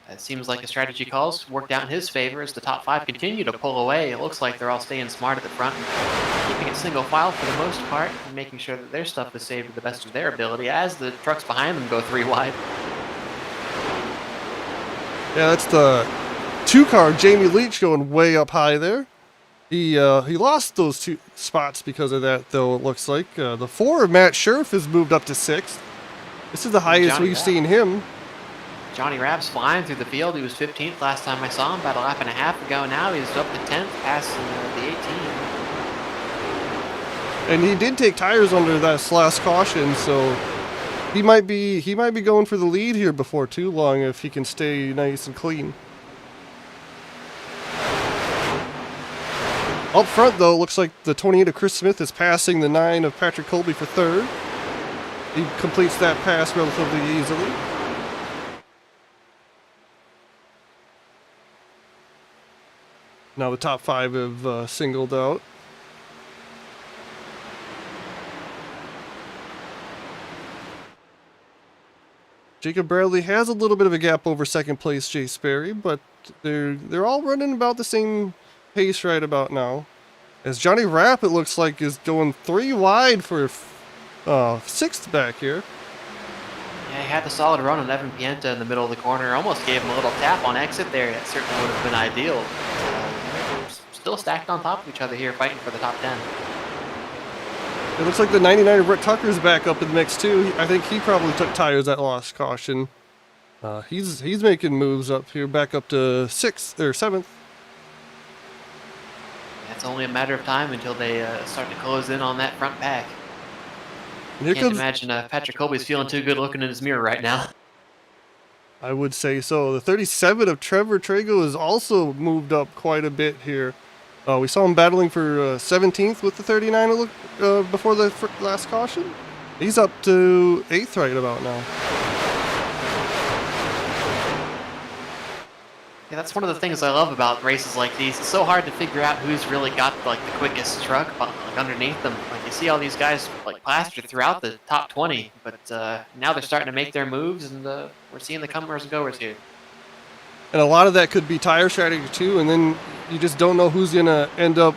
It seems like a strategy calls worked out in his favor as the top 5 continue to pull away. It looks like they're all staying smart at the front and keeping it single file for the most part and making sure that their stuff is saved to the best of their ability as the trucks behind them go 3 wide. Yeah, that's the 2-car Jamie Leach going way up high there. He lost those 2 spots because of that though, it looks like. The 4 of Matt Scherf has moved up to 6th. This is the highest we've seen him. Johnny Rapp's flying through the field. He was 15th last time I saw him, about a lap and a half ago. Now he's up to 10th, passing the 18. And he did take tires under that last caution, so he might be going for the lead here before too long if he can stay nice and clean. Up front though, looks like the 28 of Chris Smith is passing the 9 of Patrick Colby for 3rd. He completes that pass relatively easily. Now the top 5 have singled out. Jacob Bradley has a little bit of a gap over 2nd place Chase Berry, but they're all running about the same pace right about now. As Johnny Rapp, it looks like, is going 3 wide for 6th back here. Yeah, he had the solid run on Evan Pienta in the middle of the corner. Almost gave him a little tap on exit there. That certainly would have been ideal. Still stacked on top of each other here, fighting for the top 10. It looks like the 99 of Brett Tucker's back up in the mix too. I think he probably took tires that lost caution. He's making moves up here, back up to 6th or 7th. It's only a matter of time until they start to close in on that front pack. Here Can't imagine Patrick Colby's feeling too good looking in his mirror right now. I would say so. The 37 of Trevor Trago has also moved up quite a bit here. We saw him battling for 17th with the 39 before the last caution. He's up to 8th right about now. Yeah, that's one of the things I love about races like these. It's so hard to figure out who's really got like the quickest truck like underneath them. Like you see all these guys like plastered throughout the top 20, but now they're starting to make their moves, and we're seeing the comers and goers here. And a lot of that could be tire strategy too, and then you just don't know who's gonna end up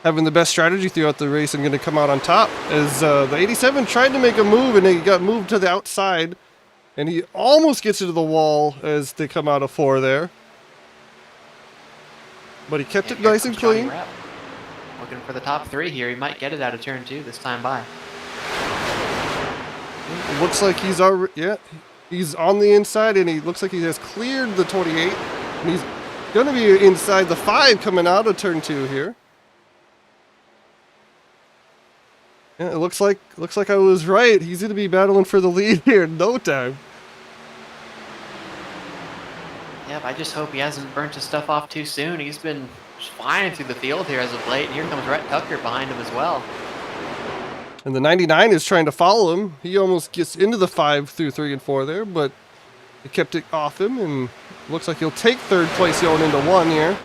having the best strategy throughout the race and gonna come out on top. As the 87 tried to make a move and he got moved to the outside, and he almost gets into the wall as they come out of 4 there. But he kept it nice and clean. Looking for the top 3 here. He might get it out of turn 2 this time by. It looks like he's already, yeah, he's on the inside, and he looks like he has cleared the 28. And he's going to be inside the 5 coming out of turn 2 here. Yeah, it looks like I was right. He's going to be battling for the lead here in no time. Yeah, I just hope he hasn't burnt his stuff off too soon. He's been flying through the field here as of late, and here comes Rhett Tucker behind him as well. And the 99 is trying to follow him. He almost gets into the 5 through 3 and 4 there, but he kept it off him, and looks like he'll take 3rd place going into 1 here.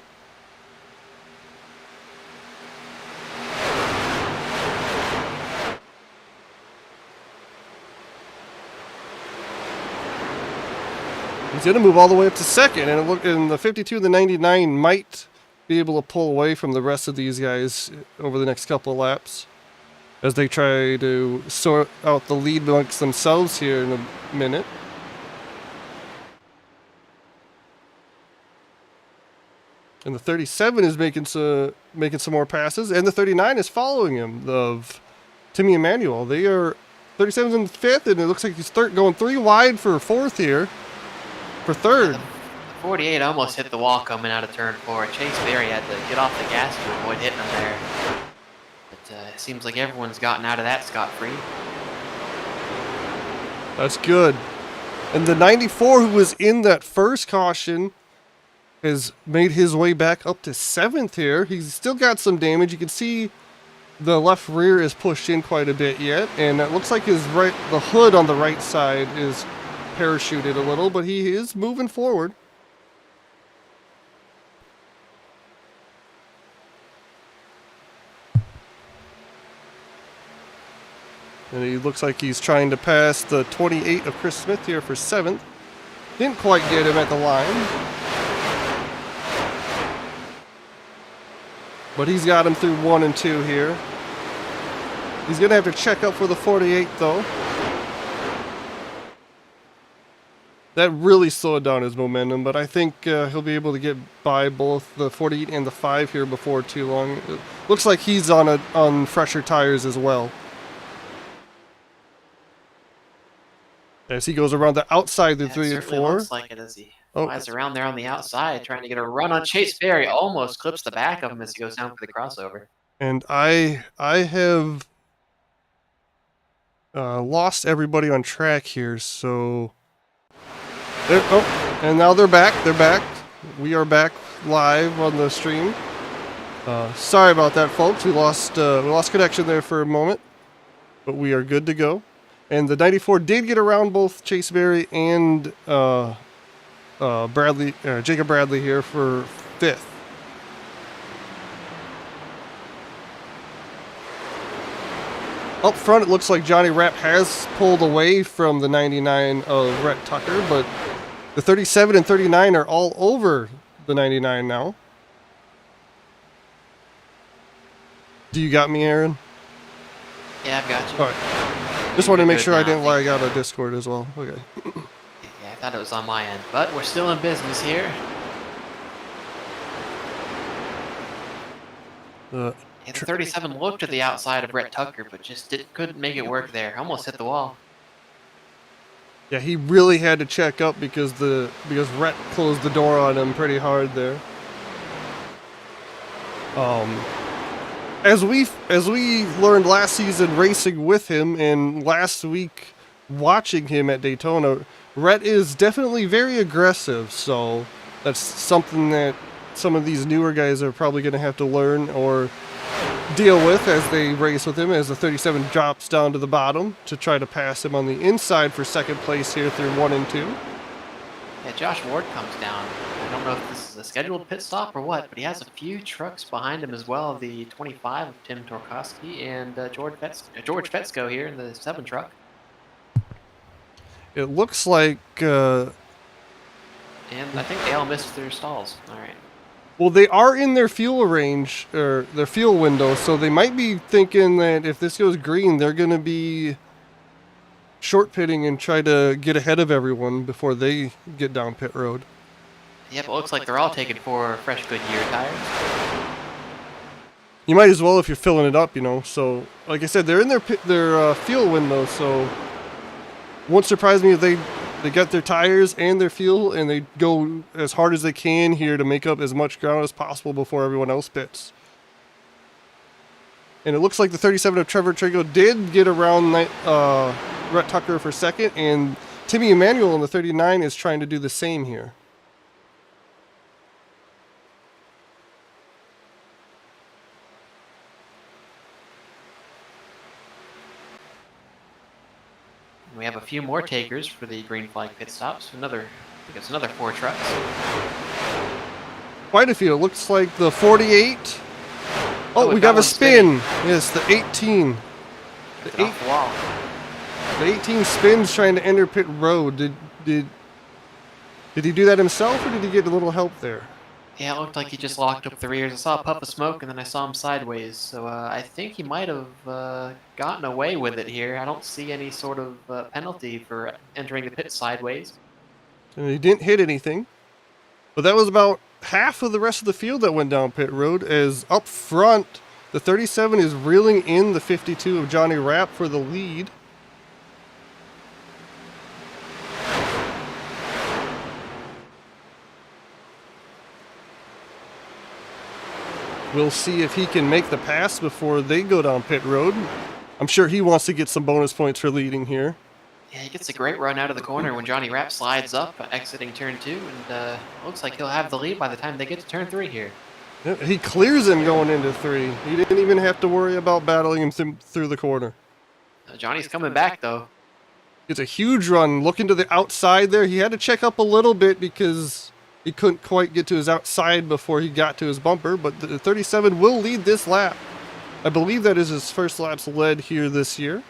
He's going to move all the way up to 2nd, and the 52 and the 99 might be able to pull away from the rest of these guys over the next couple of laps as they try to sort out the lead amongst themselves here in a minute. And the 37 is making some more passes, and the 39 is following him, of Timmy Emmanuel. They are 37's in 5th, and it looks like he's going 3 wide for 4th here. For 3rd. The 48 almost hit the wall coming out of turn 4. Chase Berry had to get off the gas to avoid hitting him there. But it seems like everyone's gotten out of that scot-free. That's good. And the 94 who was in that first caution has made his way back up to 7th here. He's still got some damage. You can see the left rear is pushed in quite a bit yet, and it looks like the hood on the right side is parachuted a little, but he is moving forward. And he looks like he's trying to pass the 28 of Chris Smith here for 7th. Didn't quite get him at the line, but he's got him through 1 and 2 here. He's gonna have to check up for the 48 though. That really slowed down his momentum, but I think he'll be able to get by both the 48 and the 5 here before too long. It looks like he's on fresher tires as well. As he goes around the outside the 3 and 4. Looks like it as he flies around there on the outside, trying to get a run on Chase Berry. Almost clips the back of him as he goes down for the crossover. And I have lost everybody on track here, so... and now they're back. They're back. We are back live on the stream. Sorry about that, folks. We lost connection there for a moment, but we are good to go. And the 94 did get around both Chase Berry and Jacob Bradley here for 5th. Up front, it looks like Johnny Rapp has pulled away from the 99 of Rhett Tucker, but the 37 and 39 are all over the 99 now. Do you got me, Aaron? Yeah, I've got you. All right. Just wanted to make sure I didn't lag out of Discord as well. Okay. Yeah, I thought it was on my end, but we're still in business here. The 37 looked to the outside of Rhett Tucker, but just couldn't make it work there. Almost hit the wall. Yeah, he really had to check up because Rhett closed the door on him pretty hard there. As we learned last season racing with him, and last week watching him at Daytona, Rhett is definitely very aggressive, so that's something that some of these newer guys are probably going to have to learn or deal with as they race with him, as the 37 drops down to the bottom to try to pass him on the inside for second place here through 1 and 2. Yeah, Josh Ward comes down. I don't know if this is a scheduled pit stop or what, but he has a few trucks behind him as well. The 25 of Tim Torkowski and George Fetzko here in the 7 truck. It looks like, And I think they all missed their stalls. All right. well, they are in their fuel range, or their fuel window, so they might be thinking that if this goes green, they're going to be short pitting and try to get ahead of everyone before they get down pit road. Yep, it looks like they're all taking 4 fresh Goodyear tires. You might as well if you're filling it up, you know. So, like I said, they're in their fuel window, so won't surprise me if they get their tires and their fuel and they go as hard as they can here to make up as much ground as possible before everyone else pits. And it looks like the 37 of Trevor Trigo did get around Rhett Tucker for second, and Timmy Emanuel in the 39 is trying to do the same here. We have a few more takers for the green flag pit stops. I think it's another 4 trucks. Quite a few. It looks like the 48. Oh, we got a spin. Yes, the 18. Off the wall. The 18 spins trying to enter pit road. Did he do that himself, or did he get a little help there? Yeah, it looked like he just locked up the rears. I saw a puff of smoke, and then I saw him sideways. So I think he might have gotten away with it here. I don't see any sort of penalty for entering the pit sideways. And he didn't hit anything. But that was about half of the rest of the field that went down pit road, as up front, the 37 is reeling in the 52 of Johnny Rapp for the lead. We'll see if he can make the pass before they go down pit road. I'm sure he wants to get some bonus points for leading here. Yeah, he gets a great run out of the corner when Johnny Rapp slides up, exiting turn 2, and looks like he'll have the lead by the time they get to turn 3 here. Yeah, he clears him going into 3. He didn't even have to worry about battling him through the corner. Johnny's coming back, though. It's a huge run. Looking to the outside there. He had to check up a little bit because he couldn't quite get to his outside before he got to his bumper, but the 37 will lead this lap. I believe that is his first laps led here this year.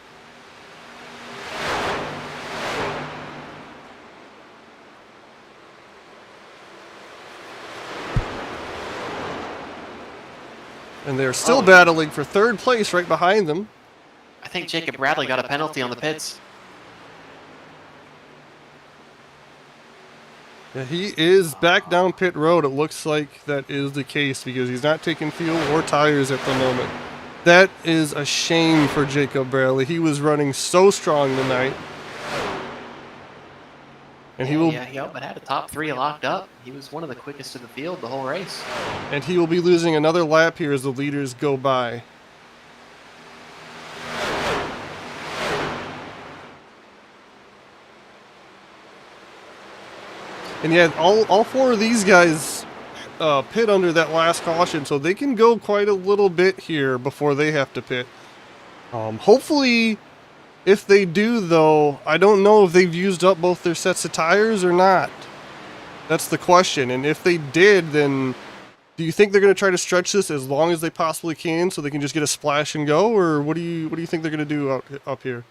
And they're still battling for third place right behind them. I think Jacob Bradley got a penalty on the pits. Yeah, he is back down pit road. It looks like that is the case because he's not taking fuel or tires at the moment. That is a shame for Jacob Bradley. He was running so strong tonight. And he had a top 3 locked up. He was one of the quickest of the field the whole race. And he will be losing another lap here as the leaders go by. And yeah, all 4 of these guys pit under that last caution, so they can go quite a little bit here before they have to pit. Hopefully, if they do, though, I don't know if they've used up both their sets of tires or not. That's the question. And if they did, then do you think they're going to try to stretch this as long as they possibly can so they can just get a splash and go, or what do you think they're going to do up here?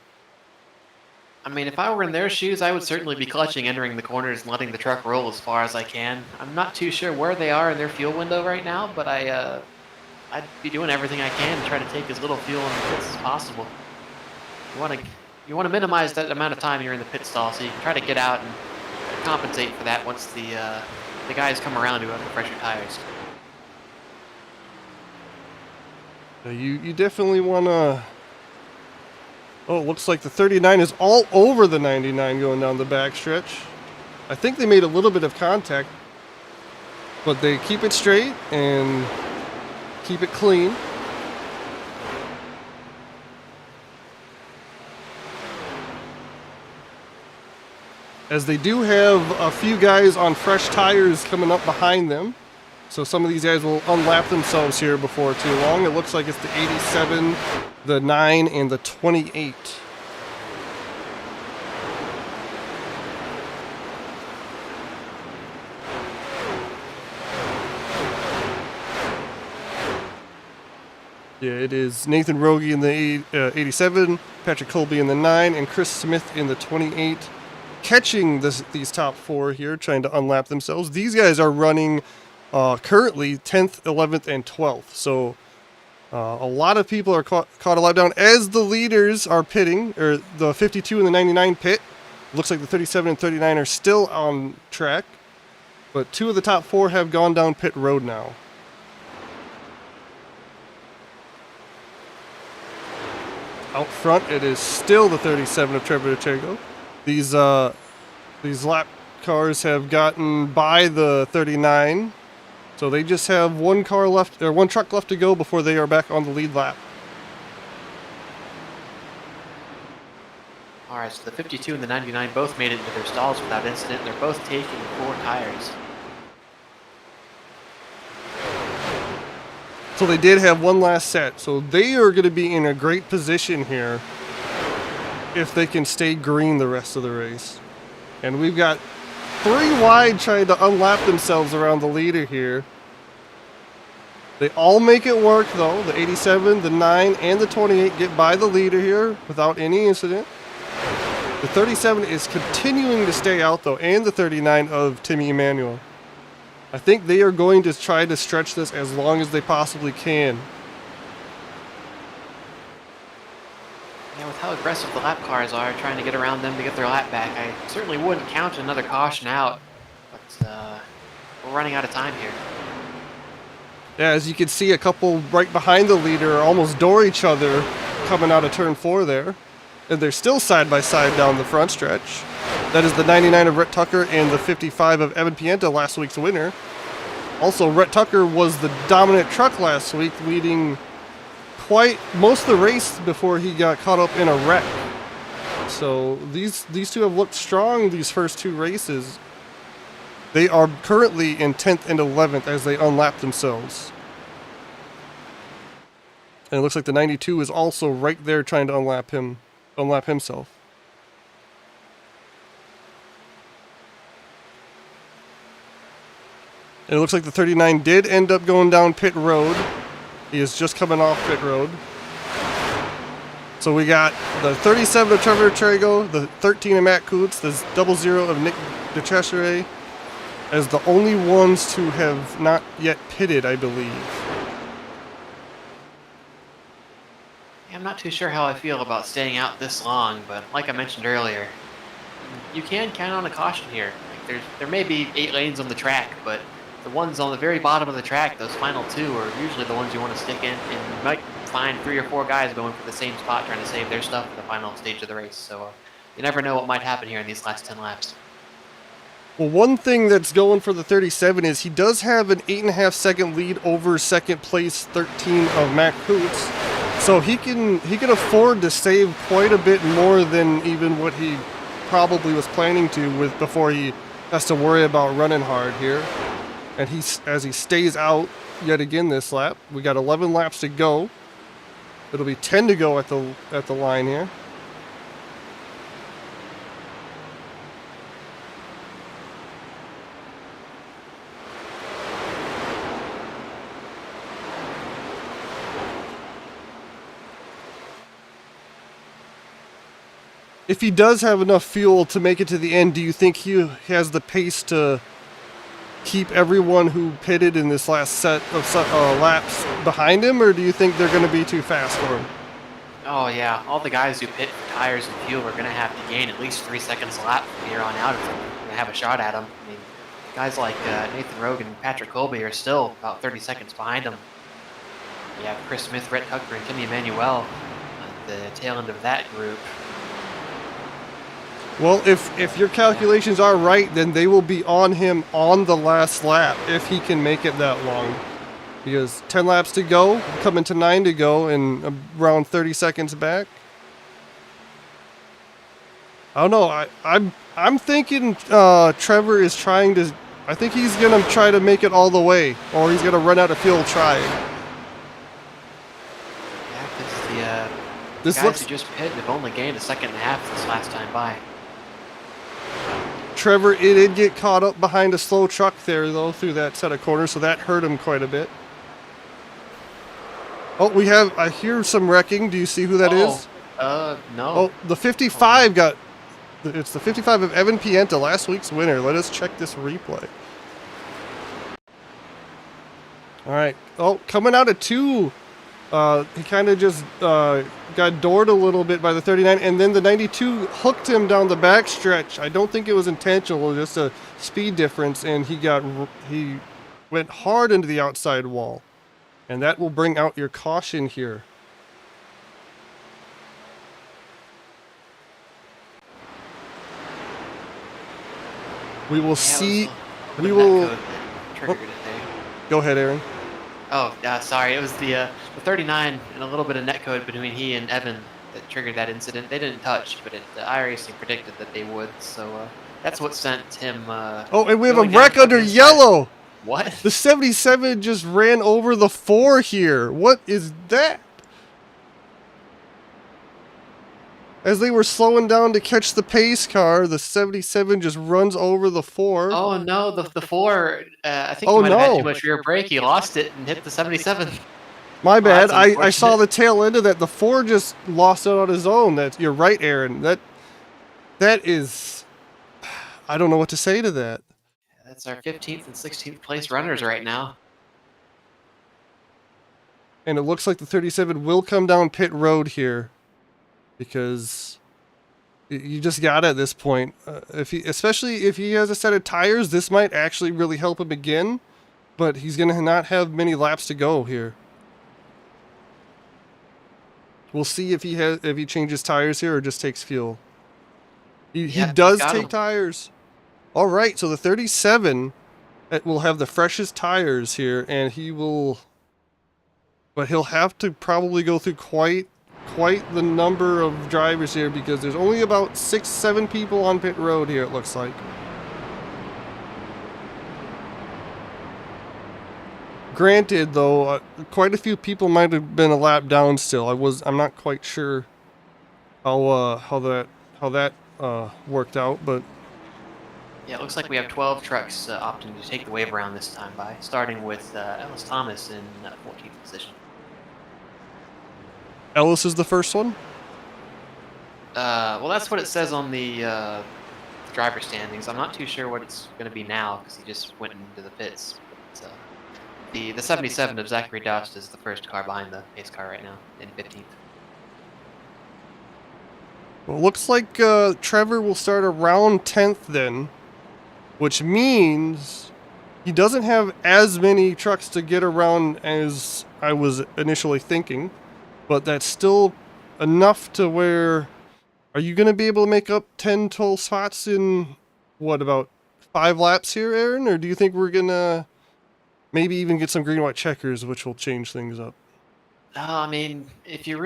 I mean, if I were in their shoes, I would certainly be clutching entering the corners and letting the truck roll as far as I can. I'm not too sure where they are in their fuel window right now, but I'd be doing everything I can to try to take as little fuel in the pits as possible. You want to minimize that amount of time you're in the pit stall, so you can try to get out and compensate for that once the guys come around who have the fresher tires. You definitely want to... Oh, it looks like the 39 is all over the 99 going down the backstretch. I think they made a little bit of contact, but they keep it straight and keep it clean. as they do have a few guys on fresh tires coming up behind them. So some of these guys will unlap themselves here before too long. It looks like it's the 87, the 9, and the 28. Yeah, it is Nathan Rogie in the 87, Patrick Colby in the 9, and Chris Smith in the 28. Catching these top four here, trying to unlap themselves. These guys are running currently 10th, 11th, and 12th. So a lot of people are caught a lap down as the leaders are pitting, or the 52 and the 99 pit. Looks like the 37 and 39 are still on track, but two of the top four have gone down pit road now. Out front, it is still the 37 of Trevor Chego. These lap cars have gotten by the 39, so they just have one car left, or one truck left to go before they are back on the lead lap. All right, so the 52 and the 99 both made it into their stalls without incident. They're both taking 4 tires. So they did have one last set, so they are going to be in a great position here if they can stay green the rest of the race. And we've got 3 wide trying to unlap themselves around the leader here. They all make it work though. The 87, the 9, and the 28 get by the leader here without any incident. The 37 is continuing to stay out though, and the 39 of Timmy Emanuel. I think they are going to try to stretch this as long as they possibly can. Yeah, with how aggressive the lap cars are, trying to get around them to get their lap back, I certainly wouldn't count another caution out. But we're running out of time here. Yeah, as you can see, a couple right behind the leader almost door each other coming out of turn 4 there. And they're still side by side down the front stretch. That is the 99 of Rhett Tucker and the 55 of Evan Pienta, last week's winner. Also, Rhett Tucker was the dominant truck last week, leading quite most of the race before he got caught up in a wreck. So these two have looked strong these first 2 races. They are currently in 10th and 11th as they unlap themselves. And it looks like the 92 is also right there trying to unlap himself. And it looks like the 39 did end up going down pit road. He is just coming off pit road. So we got the 37 of Trevor Trago, the 13 of Matt Coots, the 00 of Nick DeChesire as the only ones to have not yet pitted, I believe. Yeah, I'm not too sure how I feel about staying out this long, but like I mentioned earlier, you can count on a caution here. Like there may be 8 lanes on the track, but the ones on the very bottom of the track, those final 2, are usually the ones you want to stick in, and you might find 3 or 4 guys going for the same spot trying to save their stuff for the final stage of the race. So you never know what might happen here in these last 10 laps. Well, one thing that's going for the 37 is he does have an 8.5 second lead over second place 13 of Matt Coots. So he can afford to save quite a bit more than even what he probably was planning to before he has to worry about running hard here. And as he stays out yet again this lap, we got 11 laps to go. It'll be 10 to go at the line here. If he does have enough fuel to make it to the end, do you think he has the pace to keep everyone who pitted in this last set of laps behind him, or do you think they're going to be too fast for him? Oh yeah, all the guys who pit for tires and fuel are going to have to gain at least 3 seconds a lap from here on out if they're going to have a shot at him. I mean, guys like Nathan Rogan and Patrick Colby are still about 30 seconds behind him. You have Chris Smith, Rhett Tucker, and Timmy Emanuel at the tail end of that group. Well, if your calculations are right, then they will be on him on the last lap if he can make it that long. Because 10 laps to go, coming to 9 to go, and around 30 seconds back. I don't know. I'm thinking Trevor is trying to. I think he's gonna try to make it all the way, or he's gonna run out of fuel trying. Yeah, because the This guys looks. who just hit have only gained a second and a half this last time by. Trevor, it did get caught up behind a slow truck there though through that set of corners, so that hurt him quite a bit. Oh, I hear some wrecking. Do you see who that is? No. Oh, the 55 got. It's the 55 of Evan Pienta, last week's winner. Let us check this replay. All right. Oh, coming out of 2. He kind of just got doored a little bit by the 39, and then the 92 hooked him down the back stretch. I don't think it was intentional, just a speed difference, and he went hard into the outside wall. And that will bring out your caution here. We will see. We will. Go ahead, Aaron. Oh, sorry. It was the 39 and a little bit of netcode between he and Evan that triggered that incident. They didn't touch, but the iRacing predicted that they would, so that's what sent him. Oh, and we have a wreck under yellow. What? The 77 just ran over the 4 here. What is that? As they were slowing down to catch the pace car, the 77 just runs over the 4. Oh no, the 4. I think he might have had too much rear brake. He lost it and hit the 77. My bad. I saw the tail end of that. The 4 just lost it on his own. You're right, Aaron. That is. I don't know what to say to that. That's our 15th and 16th place runners right now. And it looks like the 37 will come down pit road here, because you just got it at this point. Especially if he has a set of tires, this might actually really help him again. But he's gonna not have many laps to go here. We'll see if he changes tires here or just takes fuel. He does take tires. All right, so the 37 will have the freshest tires here, and he'll have to probably go through quite the number of drivers here, because there's only about 6-7 people on pit road here, it looks like. Granted, though, quite a few people might have been a lap down still. I'm not quite sure how that worked out, but yeah, it looks like we have 12 trucks opting to take the wave around this time by, starting with Ellis Thomas in 14th position. Ellis is the first one? Well, that's what it says on the driver standings. I'm not too sure what it's going to be now, because he just went into the pits. But, the 77 of Zachary Dost is the first car behind the pace car right now, in 15th. Well, it looks like Trevor will start around 10th then, which means he doesn't have as many trucks to get around as I was initially thinking, but that's still enough to where... Are you going to be able to make up 10 total spots in, what, about 5 laps here, Aaron? Or do you think we're going to maybe even get some green-white checkers, which will change things up? I mean, if you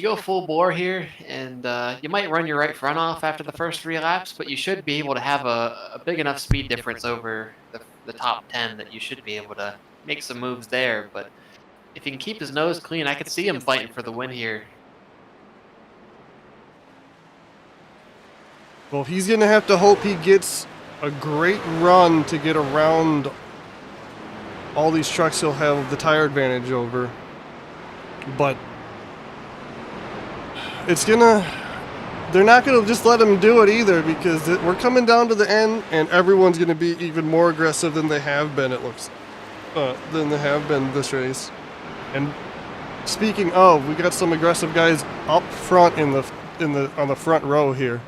go full bore here, and you might run your right front off after the first 3 laps, but you should be able to have a big enough speed difference over the top 10 that you should be able to make some moves there. But if he can keep his nose clean, I could see him fighting for the win here. Well, he's going to have to hope he gets a great run to get around all these trucks he'll have the tire advantage over. But they're not going to just let him do it either, because we're coming down to the end, and everyone's going to be even more aggressive than they have been, it looks, than they have been this race. And speaking of, we got some aggressive guys up front on the front row here.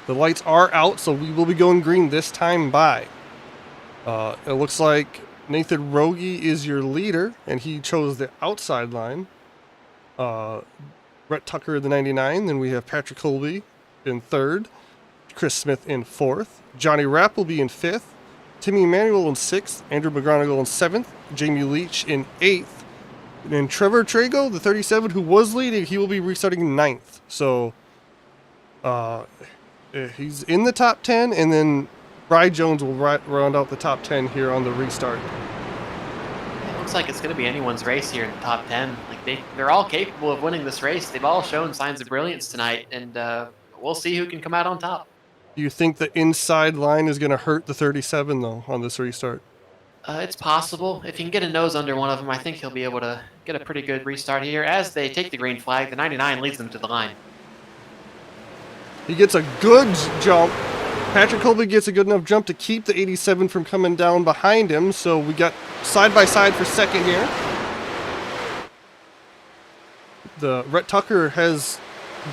The lights are out, so we will be going green this time by. It looks like Nathan Rogie is your leader, and he chose the outside line. Brett Tucker in the 99. Then we have Patrick Colby in 3rd. Chris Smith in 4th. Johnny Rapp will be in 5th. Timmy Emanuel in 6th. Andrew McGonigal in 7th. Jamie Leach in 8th. And Trevor Trago, the 37, who was leading, he will be restarting ninth. So uh, he's in the top 10, and then Bry Jones will round out the top 10 here on the restart. It looks like it's going to be anyone's race here in the top 10. Like they're all capable of winning this race. They've all shown signs of brilliance tonight, and we'll see who can come out on top. Do you think the inside line is going to hurt the 37, though, on this restart? It's possible. If he can get a nose under one of them, I think he'll be able to get a pretty good restart here. As they take the green flag, the 99 leads them to the line. He gets a good jump. Patrick Colby gets a good enough jump to keep the 87 from coming down behind him, so we got side by side for second here. The Rhett Tucker has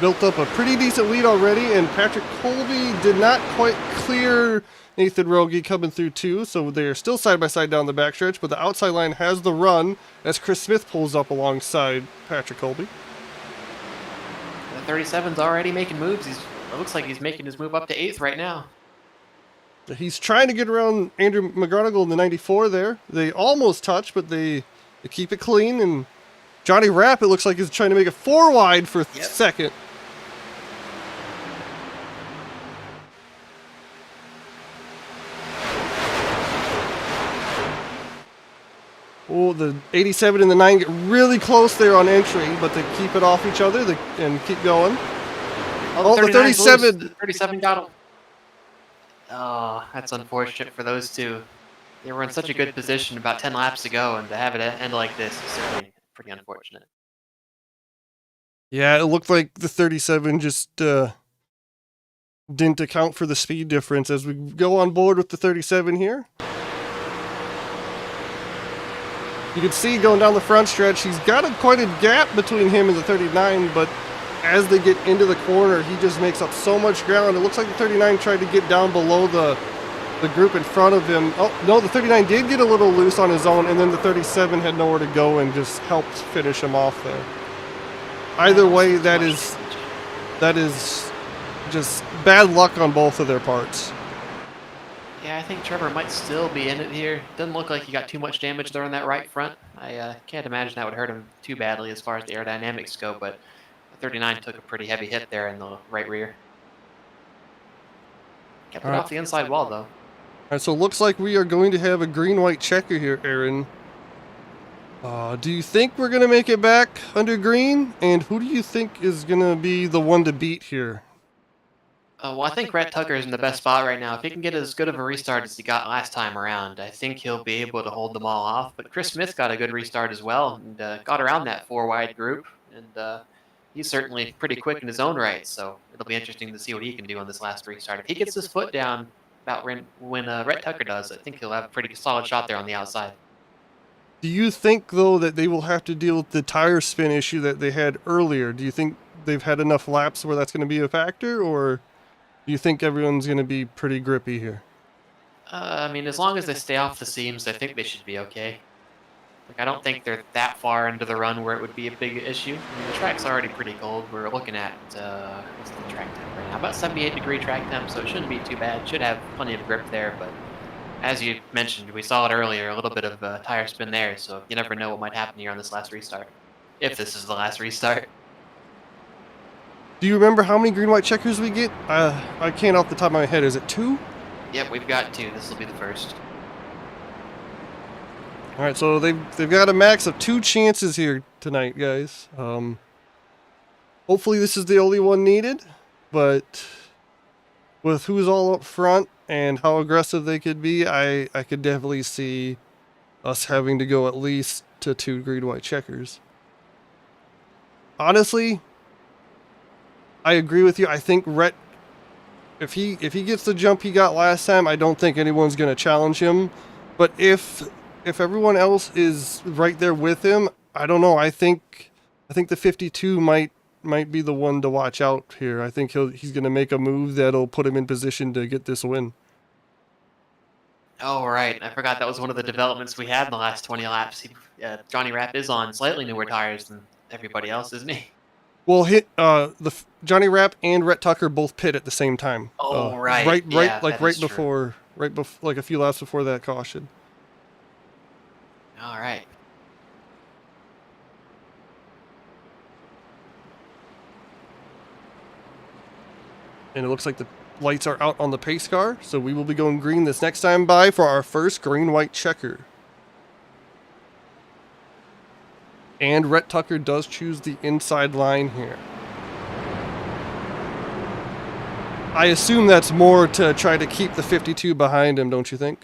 built up a pretty decent lead already, and Patrick Colby did not quite clear Nathan Rogie coming through too, so they are still side by side down the backstretch, but the outside line has the run as Chris Smith pulls up alongside Patrick Colby. The 37's already making moves. It looks like he's making his move up to 8th right now. He's trying to get around Andrew McGonigal in the 94 there. They almost touch, but they keep it clean, and Johnny Rapp, it looks like, is trying to make it 4 wide for second. Oh, the 87 and the 9 get really close there on entry, but they keep it off each other and keep going. Oh, the 37 got him. Oh, that's unfortunate for those two. They were in such a good position about 10 laps ago, and to have it end like this is certainly pretty unfortunate. Yeah, it looked like the 37 just didn't account for the speed difference as we go on board with the 37 here. You can see going down the front stretch, he's got quite a gap between him and the 39, but as they get into the corner, he just makes up so much ground. It looks like the 39 tried to get down below the group in front of him. Oh, no, the 39 did get a little loose on his own, and then the 37 had nowhere to go and just helped finish him off there. Either way, that is just bad luck on both of their parts. Yeah, I think Trevor might still be in it here. Doesn't look like he got too much damage there on that right front. I can't imagine that would hurt him too badly as far as the aerodynamics go, but 39 took a pretty heavy hit there in the right rear. Kept it off the inside wall, though. Alright, so it looks like we are going to have a green-white checker here, Aaron. Do you think we're going to make it back under green? And who do you think is going to be the one to beat here? Well, I think Rhett Tucker is in the best spot right now. If he can get as good of a restart as he got last time around, I think he'll be able to hold them all off. But Chris Smith got a good restart as well and got around that 4-wide group. And he's certainly pretty quick in his own right, so it'll be interesting to see what he can do on this last restart. If he gets his foot down about when Rhett Tucker does, I think he'll have a pretty solid shot there on the outside. Do you think, though, that they will have to deal with the tire spin issue that they had earlier? Do you think they've had enough laps where that's going to be a factor, or do you think everyone's going to be pretty grippy here? I mean, as long as they stay off the seams, I think they should be okay. Like, I don't think they're that far into the run where it would be a big issue. I mean, the track's already pretty cold. We're looking at, what's the track temp right now? About 78-degree track temp, so it shouldn't be too bad. Should have plenty of grip there, but as you mentioned, we saw it earlier, a little bit of tire spin there, so you never know what might happen here on this last restart. If this is the last restart. Do you remember how many green-white checkers we get? I can't off the top of my head. Is it 2? Yep, we've got 2. This will be the first. All right, so they've got a max of 2 chances here tonight, guys. Hopefully this is the only one needed, but with who's all up front and how aggressive they could be, I could definitely see us having to go at least to 2 green-white checkers. Honestly, I agree with you. I think Rhett, if he gets the jump he got last time, I don't think anyone's going to challenge him. But if everyone else is right there with him, I don't know. I think the 52 might be the one to watch out here. I think he's going to make a move that'll put him in position to get this win. Oh, right. I forgot that was one of the developments we had in the last 20 laps. Johnny Rapp is on slightly newer tires than everybody else, isn't he? Well, Johnny Rapp and Rhett Tucker both pit at the same time. Oh, right. Right before, like a few laps before that caution. All right. And it looks like the lights are out on the pace car, so we will be going green this next time by for our first green-white checker. And Rhett Tucker does choose the inside line here. I assume that's more to try to keep the 52 behind him, don't you think?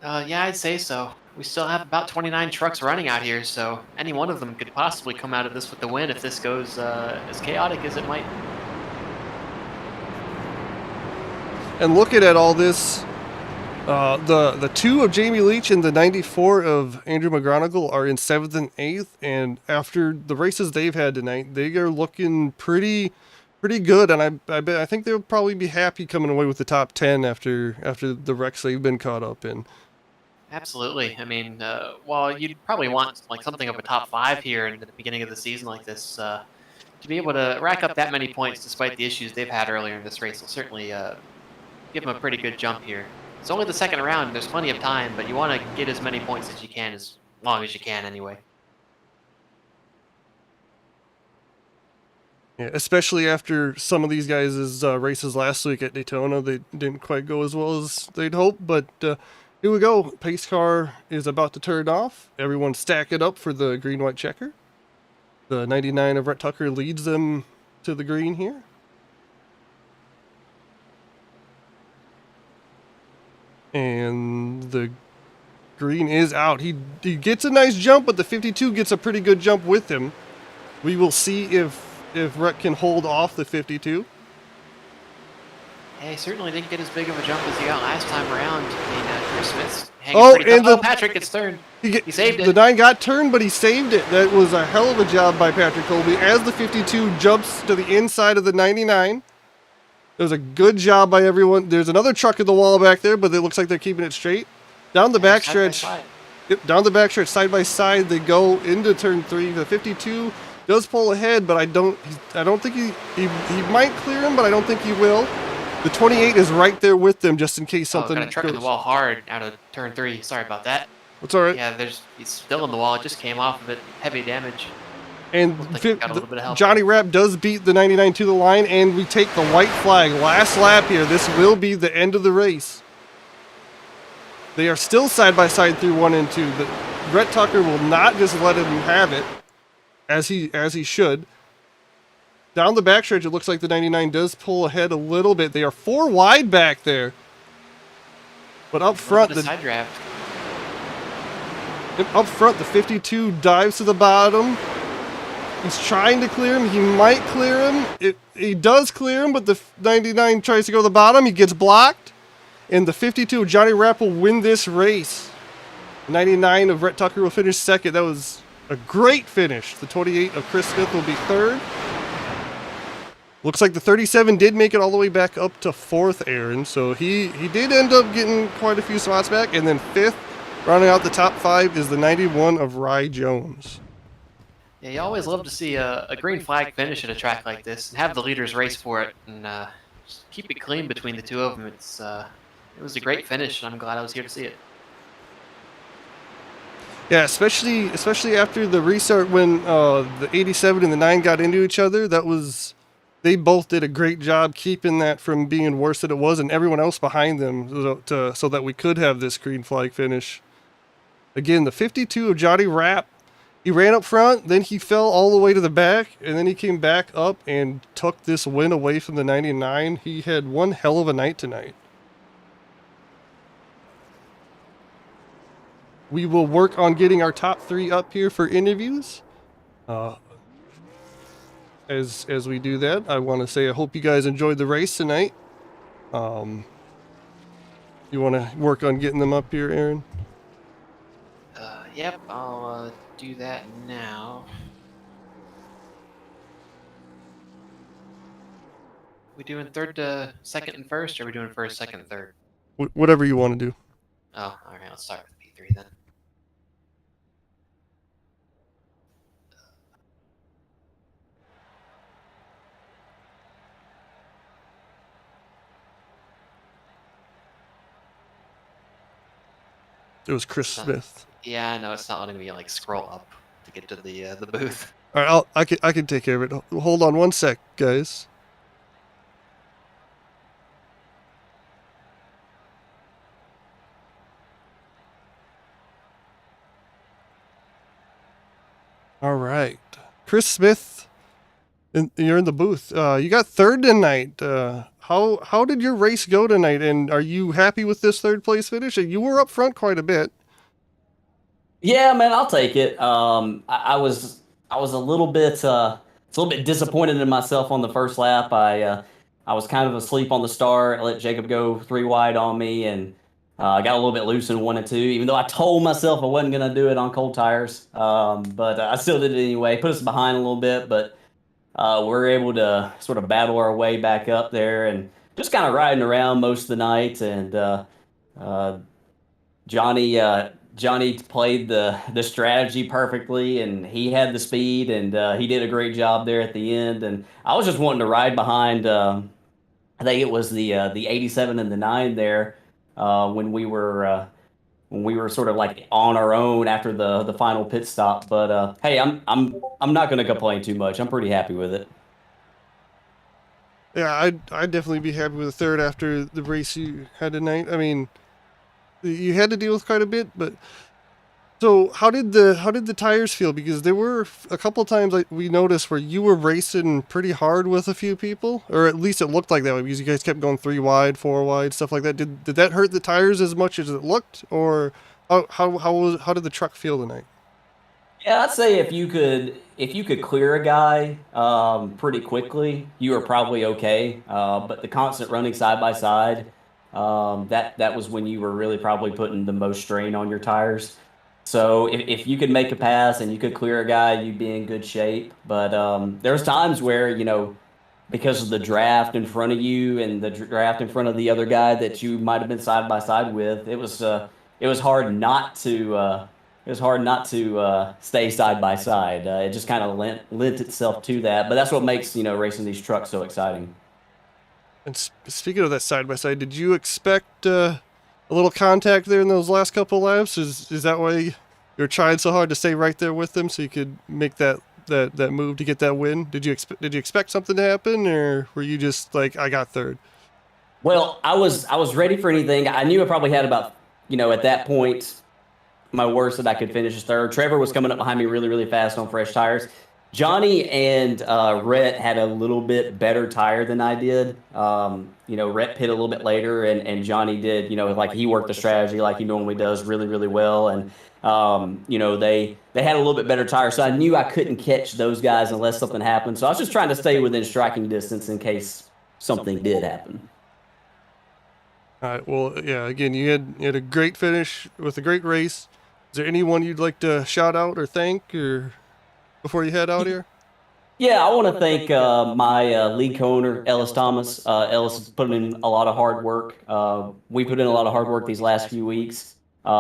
Yeah, I'd say so. We still have about 29 trucks running out here, so any one of them could possibly come out of this with the win if this goes as chaotic as it might. And looking at all this, the 2 of Jamie Leach and the 94 of Andrew McGonigal are in 7th and 8th, and after the races they've had tonight, they are looking pretty good, and I think they'll probably be happy coming away with the top 10 after the wrecks they've been caught up in. Absolutely. I mean, while you'd probably want like something of a top 5 here in the beginning of the season like this, to be able to rack up that many points despite the issues they've had earlier in this race will certainly give them a pretty good jump here. It's only the second round, there's plenty of time, but you want to get as many points as you can, as long as you can anyway. Yeah, especially after some of these guys' races last week at Daytona, they didn't quite go as well as they'd hoped, but here we go. Pace car is about to turn off. Everyone stack it up for the green-white checker. The 99 of Rhett Tucker leads them to the green here. And the green is out. He gets a nice jump, but the 52 gets a pretty good jump with him. We will see if Rhett can hold off the 52. Yeah, he certainly didn't get as big of a jump as he got last time around. I mean, Chris Smith's hanging pretty tough. Patrick gets turned. He saved it. The 9 got turned, but he saved it. That was a hell of a job by Patrick Colby as the 52 jumps to the inside of the 99. It was a good job by everyone. There's another truck in the wall back there, but it looks like they're keeping it straight. Down the backstretch, down the backstretch, side by side, they go into turn 3. The 52 does pull ahead, but I don't think he might clear him, but I don't think he will. The 28 is right there with them, just in case something. Got a truck in the wall hard out of turn 3. Sorry about that. That's all right. Yeah, he's still in the wall. It just came off of it. Heavy damage. And got a little bit of help. Johnny Rapp does beat the 99 to the line, and we take the white flag. Last lap here. This will be the end of the race. They are still side by side through 1 and 2. Rhett Tucker will not just let him have it, as he should. Down the backstretch, it looks like the 99 does pull ahead a little bit. They are 4 wide back there. But up front, side draft. Up front, the 52 dives to the bottom. He's trying to clear him. He might clear him. He does clear him, but the 99 tries to go to the bottom. He gets blocked. And the 52 of Johnny Rapp will win this race. 99 of Rhett Tucker will finish second. That was a great finish. The 28 of Chris Smith will be third. Looks like the 37 did make it all the way back up to 4th, Aaron. So he did end up getting quite a few spots back. And then 5th, rounding out the top 5, is the 91 of Rye Jones. Yeah, you always love to see a green flag finish at a track like this and have the leaders race for it and just keep it clean between the two of them. It was a great finish, and I'm glad I was here to see it. Yeah, especially after the restart when the 87 and the 9 got into each other. They both did a great job keeping that from being worse than it was, and everyone else behind them, so that we could have this green flag finish. Again, the 52 of Johnny Rapp. He ran up front, then he fell all the way to the back, and then he came back up and took this win away from the 99. He had one hell of a night tonight. We will work on getting our top 3 up here for interviews. As we do that, I want to say I hope you guys enjoyed the race tonight. You want to work on getting them up here, Aaron? Yep, I'll do that now. We doing third to second and first, or are we doing first, second, and third? Whatever you want to do. Oh, all right. Let's start with P3 then. It was Chris Smith. Yeah, no, it's not letting me like scroll up to get to the booth. All right, I can take care of it. Hold on one sec, guys. All right. Chris Smith, you're in the booth. You got third tonight. How did your race go tonight? And are you happy with this third place finish? You were up front quite a bit. Yeah, man, I'll take it. I was a little bit disappointed in myself on the first lap. I was kind of asleep on the start. I let Jacob go three wide on me, and I got a little bit loose in one and two. Even though I told myself I wasn't gonna do it on cold tires, but I still did it anyway. Put us behind a little bit, but we're able to sort of battle our way back up there, and just kind of riding around most of the night. And uh, Johnny played the strategy perfectly, and he had the speed, and he did a great job there at the end. And I was just wanting to ride behind. I think it was the 87 and the 9 there when we were sort of like on our own after the final pit stop. But hey, I'm not going to complain too much. I'm pretty happy with it. Yeah, I'd definitely be happy with a third after the race you had tonight. I mean, you had to deal with quite a bit, but so how did the tires feel? Because there were a couple times like we noticed where you were racing pretty hard with a few people, or at least it looked like that way because you guys kept going three wide, four wide, stuff like that. Did that hurt the tires as much as it looked, or how did the truck feel tonight? Yeah, I'd say if you could clear a guy pretty quickly, you were probably okay. But the constant running side by side, that was when you were really probably putting the most strain on your tires. So if you could make a pass and you could clear a guy, you'd be in good shape. But there's times where, because of the draft in front of you and the draft in front of the other guy that you might have been side by side with, it was hard not to stay side by side. It just kind of lent itself to that. But that's what makes racing these trucks so exciting. And speaking of that side by side, did you expect a little contact there in those last couple laps? Is that why you're trying so hard to stay right there with them so you could make that move to get that win? Did you expect something to happen, or were you just like, I got third? Well, I was ready for anything. I knew I probably had about at that point my worst that I could finish is third. Trevor was coming up behind me really, really fast on fresh tires. Johnny and Rhett had a little bit better tire than I did. Rhett pit a little bit later, and Johnny did, like he worked the strategy like he normally does really, really well. And, they had a little bit better tire. So I knew I couldn't catch those guys unless something happened. So I was just trying to stay within striking distance in case something did happen. All right. Well, yeah. Again, you had a great finish with a great race. Is there anyone you'd like to shout out or thank, or before you head out here? Yeah, I want to thank my lead co-owner, Ellis Thomas. Ellis has put in a lot of hard work. We put in a lot of hard work these last few weeks. I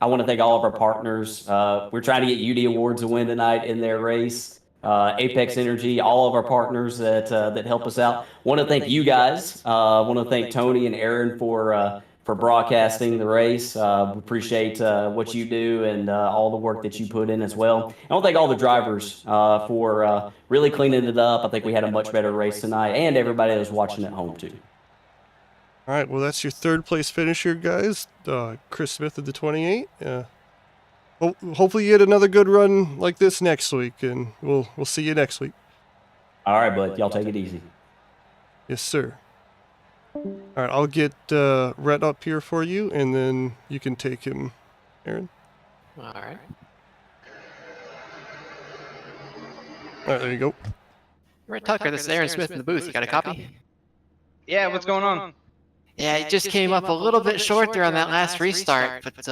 want to thank all of our partners. We're trying to get UD Awards a win tonight in their race. Apex Energy, all of our partners that help us out. Want to thank you guys. Want to thank Tony and Aaron for broadcasting the race. Appreciate what you do and all the work that you put in as well. I want to thank all the drivers for really cleaning it up. I think we had a much better race tonight, and everybody that was watching at home too. All right. Well, that's your third place finisher, guys. Chris Smith of the 28. Hopefully you get another good run like this next week, and we'll see you next week. All right, bud. Y'all take it easy. Yes, sir. All right, I'll get Rhett up here for you, and then you can take him, Aaron. All right. All right, there you go. Red Tucker, this is Aaron Smith in the booth. You got a copy? Yeah, what's going on? Yeah, you just came up a little bit short there on that last restart, but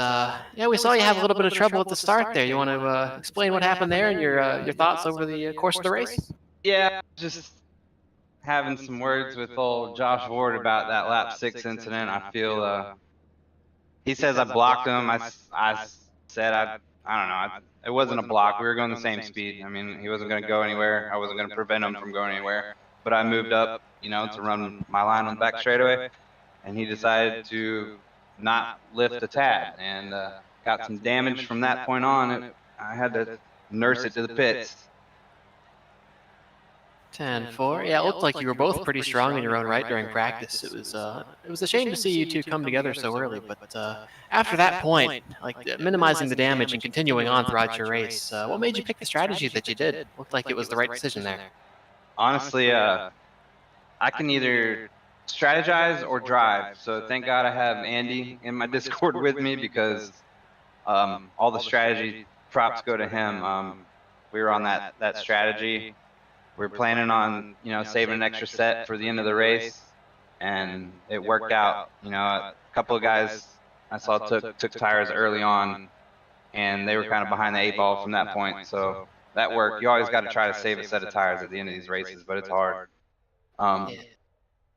yeah, we saw you have a little bit of trouble at the start there. You want to explain what happened there and your thoughts over the course of the race? Yeah, just having some words with old Josh Ward about that lap 6 incident. I feel he says I blocked him. I said I don't know. It wasn't a block. We were going the same speed. I mean, he wasn't going to go anywhere. I wasn't going to prevent him from going anywhere. But I moved up, to run my line on the back straightaway, and he decided to not lift a tad, and got some damage from that point on. I had to nurse it to the pits. 10-4. Yeah, it looked like you were both pretty strong in your own right during practice. It was a shame to see you two come together so early, but after that point, minimizing the damage and continuing on throughout your race, what made you pick the strategy that you did? Looked like it was the right decision there. Honestly, I can either strategize or drive. So thank God I have Andy in my Discord with me because all the strategy props go to him. We were on that strategy. We were planning on saving an extra set for the end of the race, and it worked out. A couple of guys I saw took tires early on, and they were kind of behind the eight ball from that point. So that worked. You always got to try to save a set of tires at the end of these races, but it's hard. Um,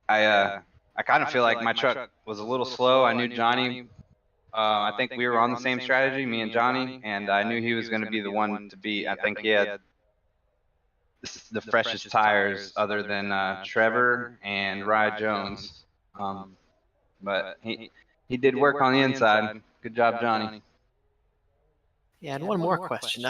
Yeah. I kind of feel like my truck was a little slow. I knew Johnny. I think we were on the same strategy, me and Johnny, and I knew he was going to be the one to beat. I think he had the freshest tires other than Trevor and Rye Jones. But he did work on the inside. Good job, Johnny. Yeah, and one more question.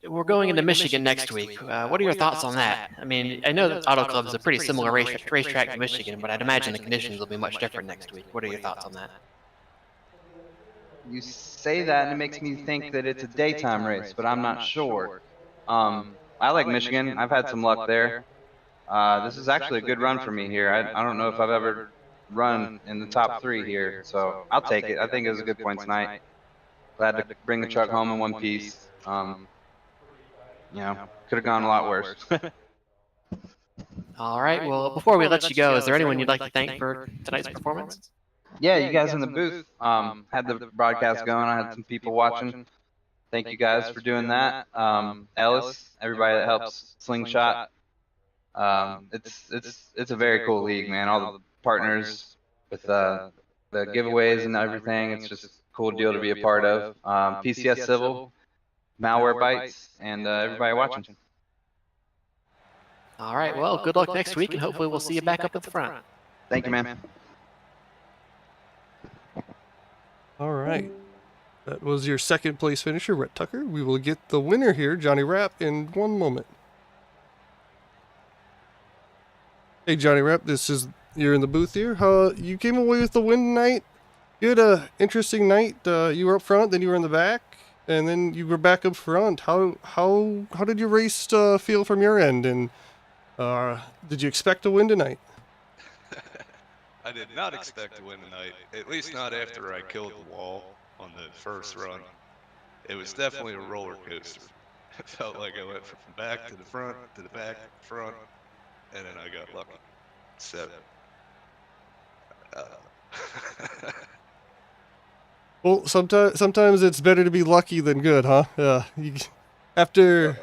We're going into Michigan next week. What are your thoughts on that? I mean, I know that Auto Club is a pretty similar racetrack to Michigan, but I'd imagine the conditions will be much different next week. What are your thoughts on that? You say that, and it makes me think that it's a daytime race, but I'm not sure. I like Michigan. I've had some luck there. This is actually a good run for me here. I don't know if I've ever run in the top three here, so I'll take it. I think it was a good point tonight. Glad to bring the truck home in one piece. Could have gone a lot worse. All right. Well, before we let you go, is there anyone you'd like to thank for tonight's performance? Yeah, you guys in the booth had the broadcast going. I had some people watching. Thank you guys for doing that. Ellis, everybody that helps Slingshot. It's a very cool league, man. All the partners with the giveaways and everything. It's just a cool deal to be a part of. PCS Civil, Malware Bites, and everybody watching. All right. Well, good luck next week, and hopefully we'll see you back up at the front. Thank you, man. All right. That was your second place finisher, Rhett Tucker. We will get the winner here, Johnny Rapp, in one moment. Hey, Johnny Rapp, you're in the booth here. You came away with the win tonight. You had a interesting night. You were up front, then you were in the back, and then you were back up front. How did your race feel from your end? And did you expect to win tonight? I did not expect to win tonight, at least not after I killed the wall on the first run. It was definitely a roller coaster. It felt like I went from back to the front, to the back, front, and then I got lucky. So, Well, sometimes it's better to be lucky than good, huh? After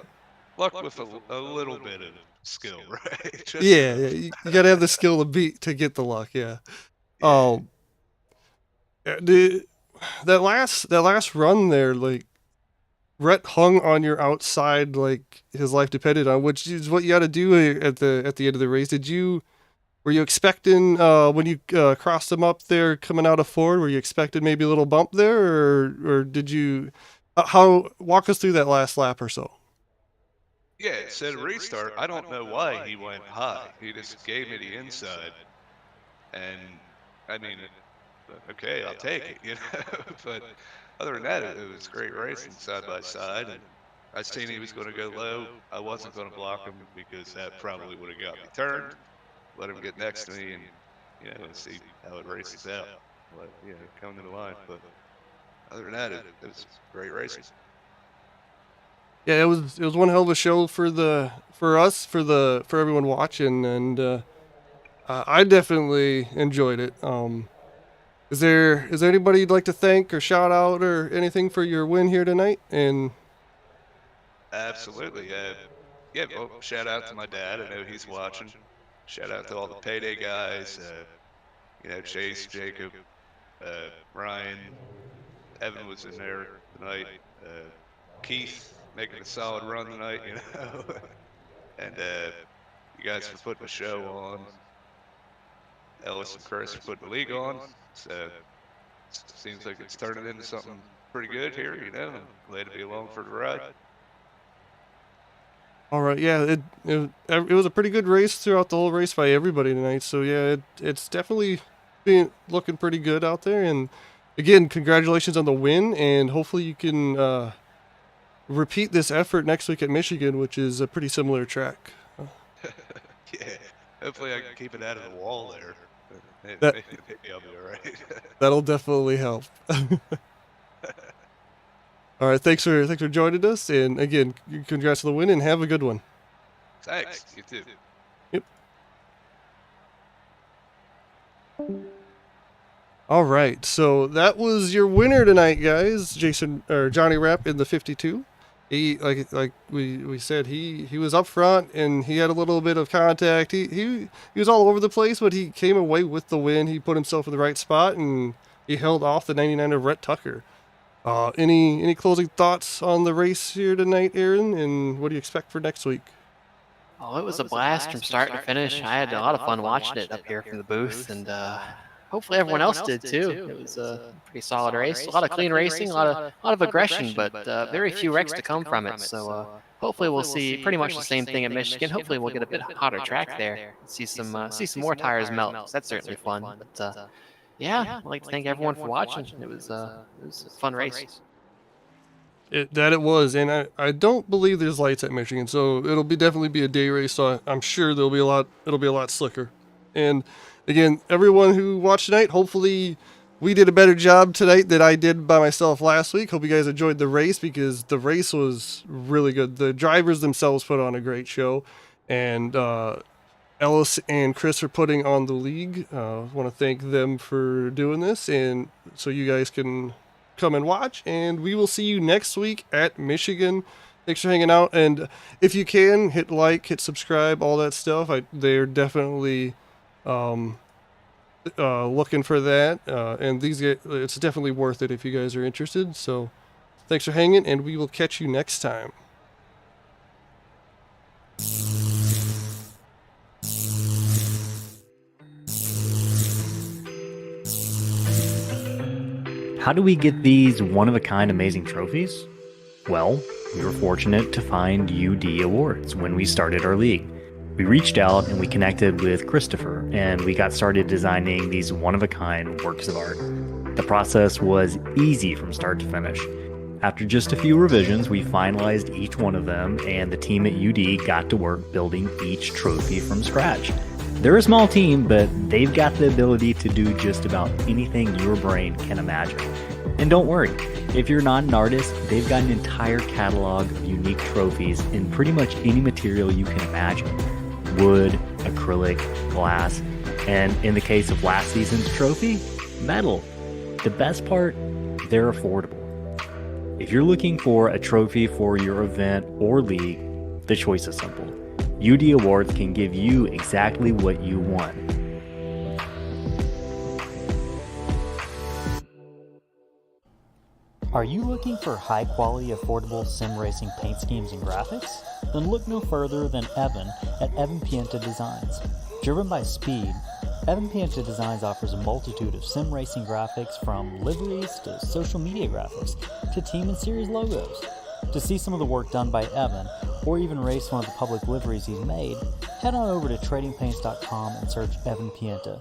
luck with a little bit of skill, right? Just yeah, you gotta have the skill to get the luck. Yeah. Yeah. That last run there, like Rhett hung on your outside, like his life depended on, which is what you got to do at the end of the race. Were you expecting when you crossed him up there coming out of Ford? Were you expecting maybe a little bump there, or did you? Walk us through that last lap or so? Yeah, it said restart. I don't know why he went high. He just gave me the inside, and I mean, okay, I'll take it, you know. But other than that, it was great racing side by side, and I seen he was going to go low. I wasn't going to block him because that probably would have got me turned. Let him get next to me, and and see how it races out. But come to the line. But other than that, it was great racing. Yeah, it was one hell of a show for everyone watching, and I definitely enjoyed it. Is there anybody you'd like to thank or shout out or anything for your win here tonight? And Absolutely. Yeah. Well, shout out to my dad. I know he's watching. Shout out to all the payday guys. Chase, Jacob, Ryan, Evan was in there tonight. Keith making a solid run tonight. And you guys for putting the show on. Ellis and Chris for putting the league on. So seems like it's turning into something pretty good here. I'm glad to be along for the ride. All right, yeah, it was a pretty good race throughout the whole race by everybody tonight. So yeah, it's definitely been looking pretty good out there. And again, congratulations on the win, and hopefully you can repeat this effort next week at Michigan, which is a pretty similar track. Yeah, hopefully I can keep it out of the wall there. That- Maybe I'll be all right. That'll definitely help. All right, thanks for joining us, and again, congrats on the win, and have a good one. Thanks. You too. Yep. All right, so that was your winner tonight, guys. Johnny Rapp in the 52. He like we said, he was up front and he had a little bit of contact. He was all over the place, but he came away with the win. He put himself in the right spot and he held off the 99 of Rhett Tucker. Any closing thoughts on the race here tonight, Aaron? And what do you expect for next week? Oh, it was a blast from start to finish. I had a lot of fun watching it up here from the booth, and hopefully everyone else did too. It was a pretty solid race. A lot of clean racing, a lot of aggression, but very few wrecks to come from it. So hopefully we'll see pretty much the same thing at Michigan. Hopefully we'll get a bit hotter track there. See some more tires melt. 'Cause that's certainly fun. But yeah, I'd like to thank everyone for watching. It was a fun race. It was, and I don't believe there's lights at Michigan, so it'll definitely be a day race. So I'm sure it'll be a lot slicker. And again, everyone who watched tonight, hopefully we did a better job tonight than I did by myself last week. Hope you guys enjoyed the race because the race was really good. The drivers themselves put on a great show, and Ellis and Chris are putting on the league. I want to thank them for doing this, and so you guys can come and watch, and we will see you next week at Michigan. Thanks for hanging out, and if you can, hit like, hit subscribe, all that stuff. They're definitely looking for that, and these guys, it's definitely worth it if you guys are interested. So thanks for hanging, and we will catch you next time. How do we get these one-of-a-kind amazing trophies? Well, we were fortunate to find UD Awards when we started our league. We reached out and we connected with Christopher, and we got started designing these one-of-a-kind works of art. The process was easy from start to finish. After just a few revisions, we finalized each one of them, and the team at UD got to work building each trophy from scratch. They're a small team, but they've got the ability to do just about anything your brain can imagine. And don't worry, if you're not an artist, they've got an entire catalog of unique trophies in pretty much any material you can imagine. Wood, acrylic, glass, and in the case of last season's trophy, metal. The best part, they're affordable. If you're looking for a trophy for your event or league, the choice is simple. UD Awards can give you exactly what you want. Are you looking for high-quality, affordable sim racing paint schemes and graphics? Then look no further than Evan at Evan Pienta Designs. Driven by speed, Evan Pienta Designs offers a multitude of sim racing graphics from liveries to social media graphics to team and series logos. To see some of the work done by Evan, or even race one of the public liveries he's made, head on over to tradingpaints.com and search Evan Pienta,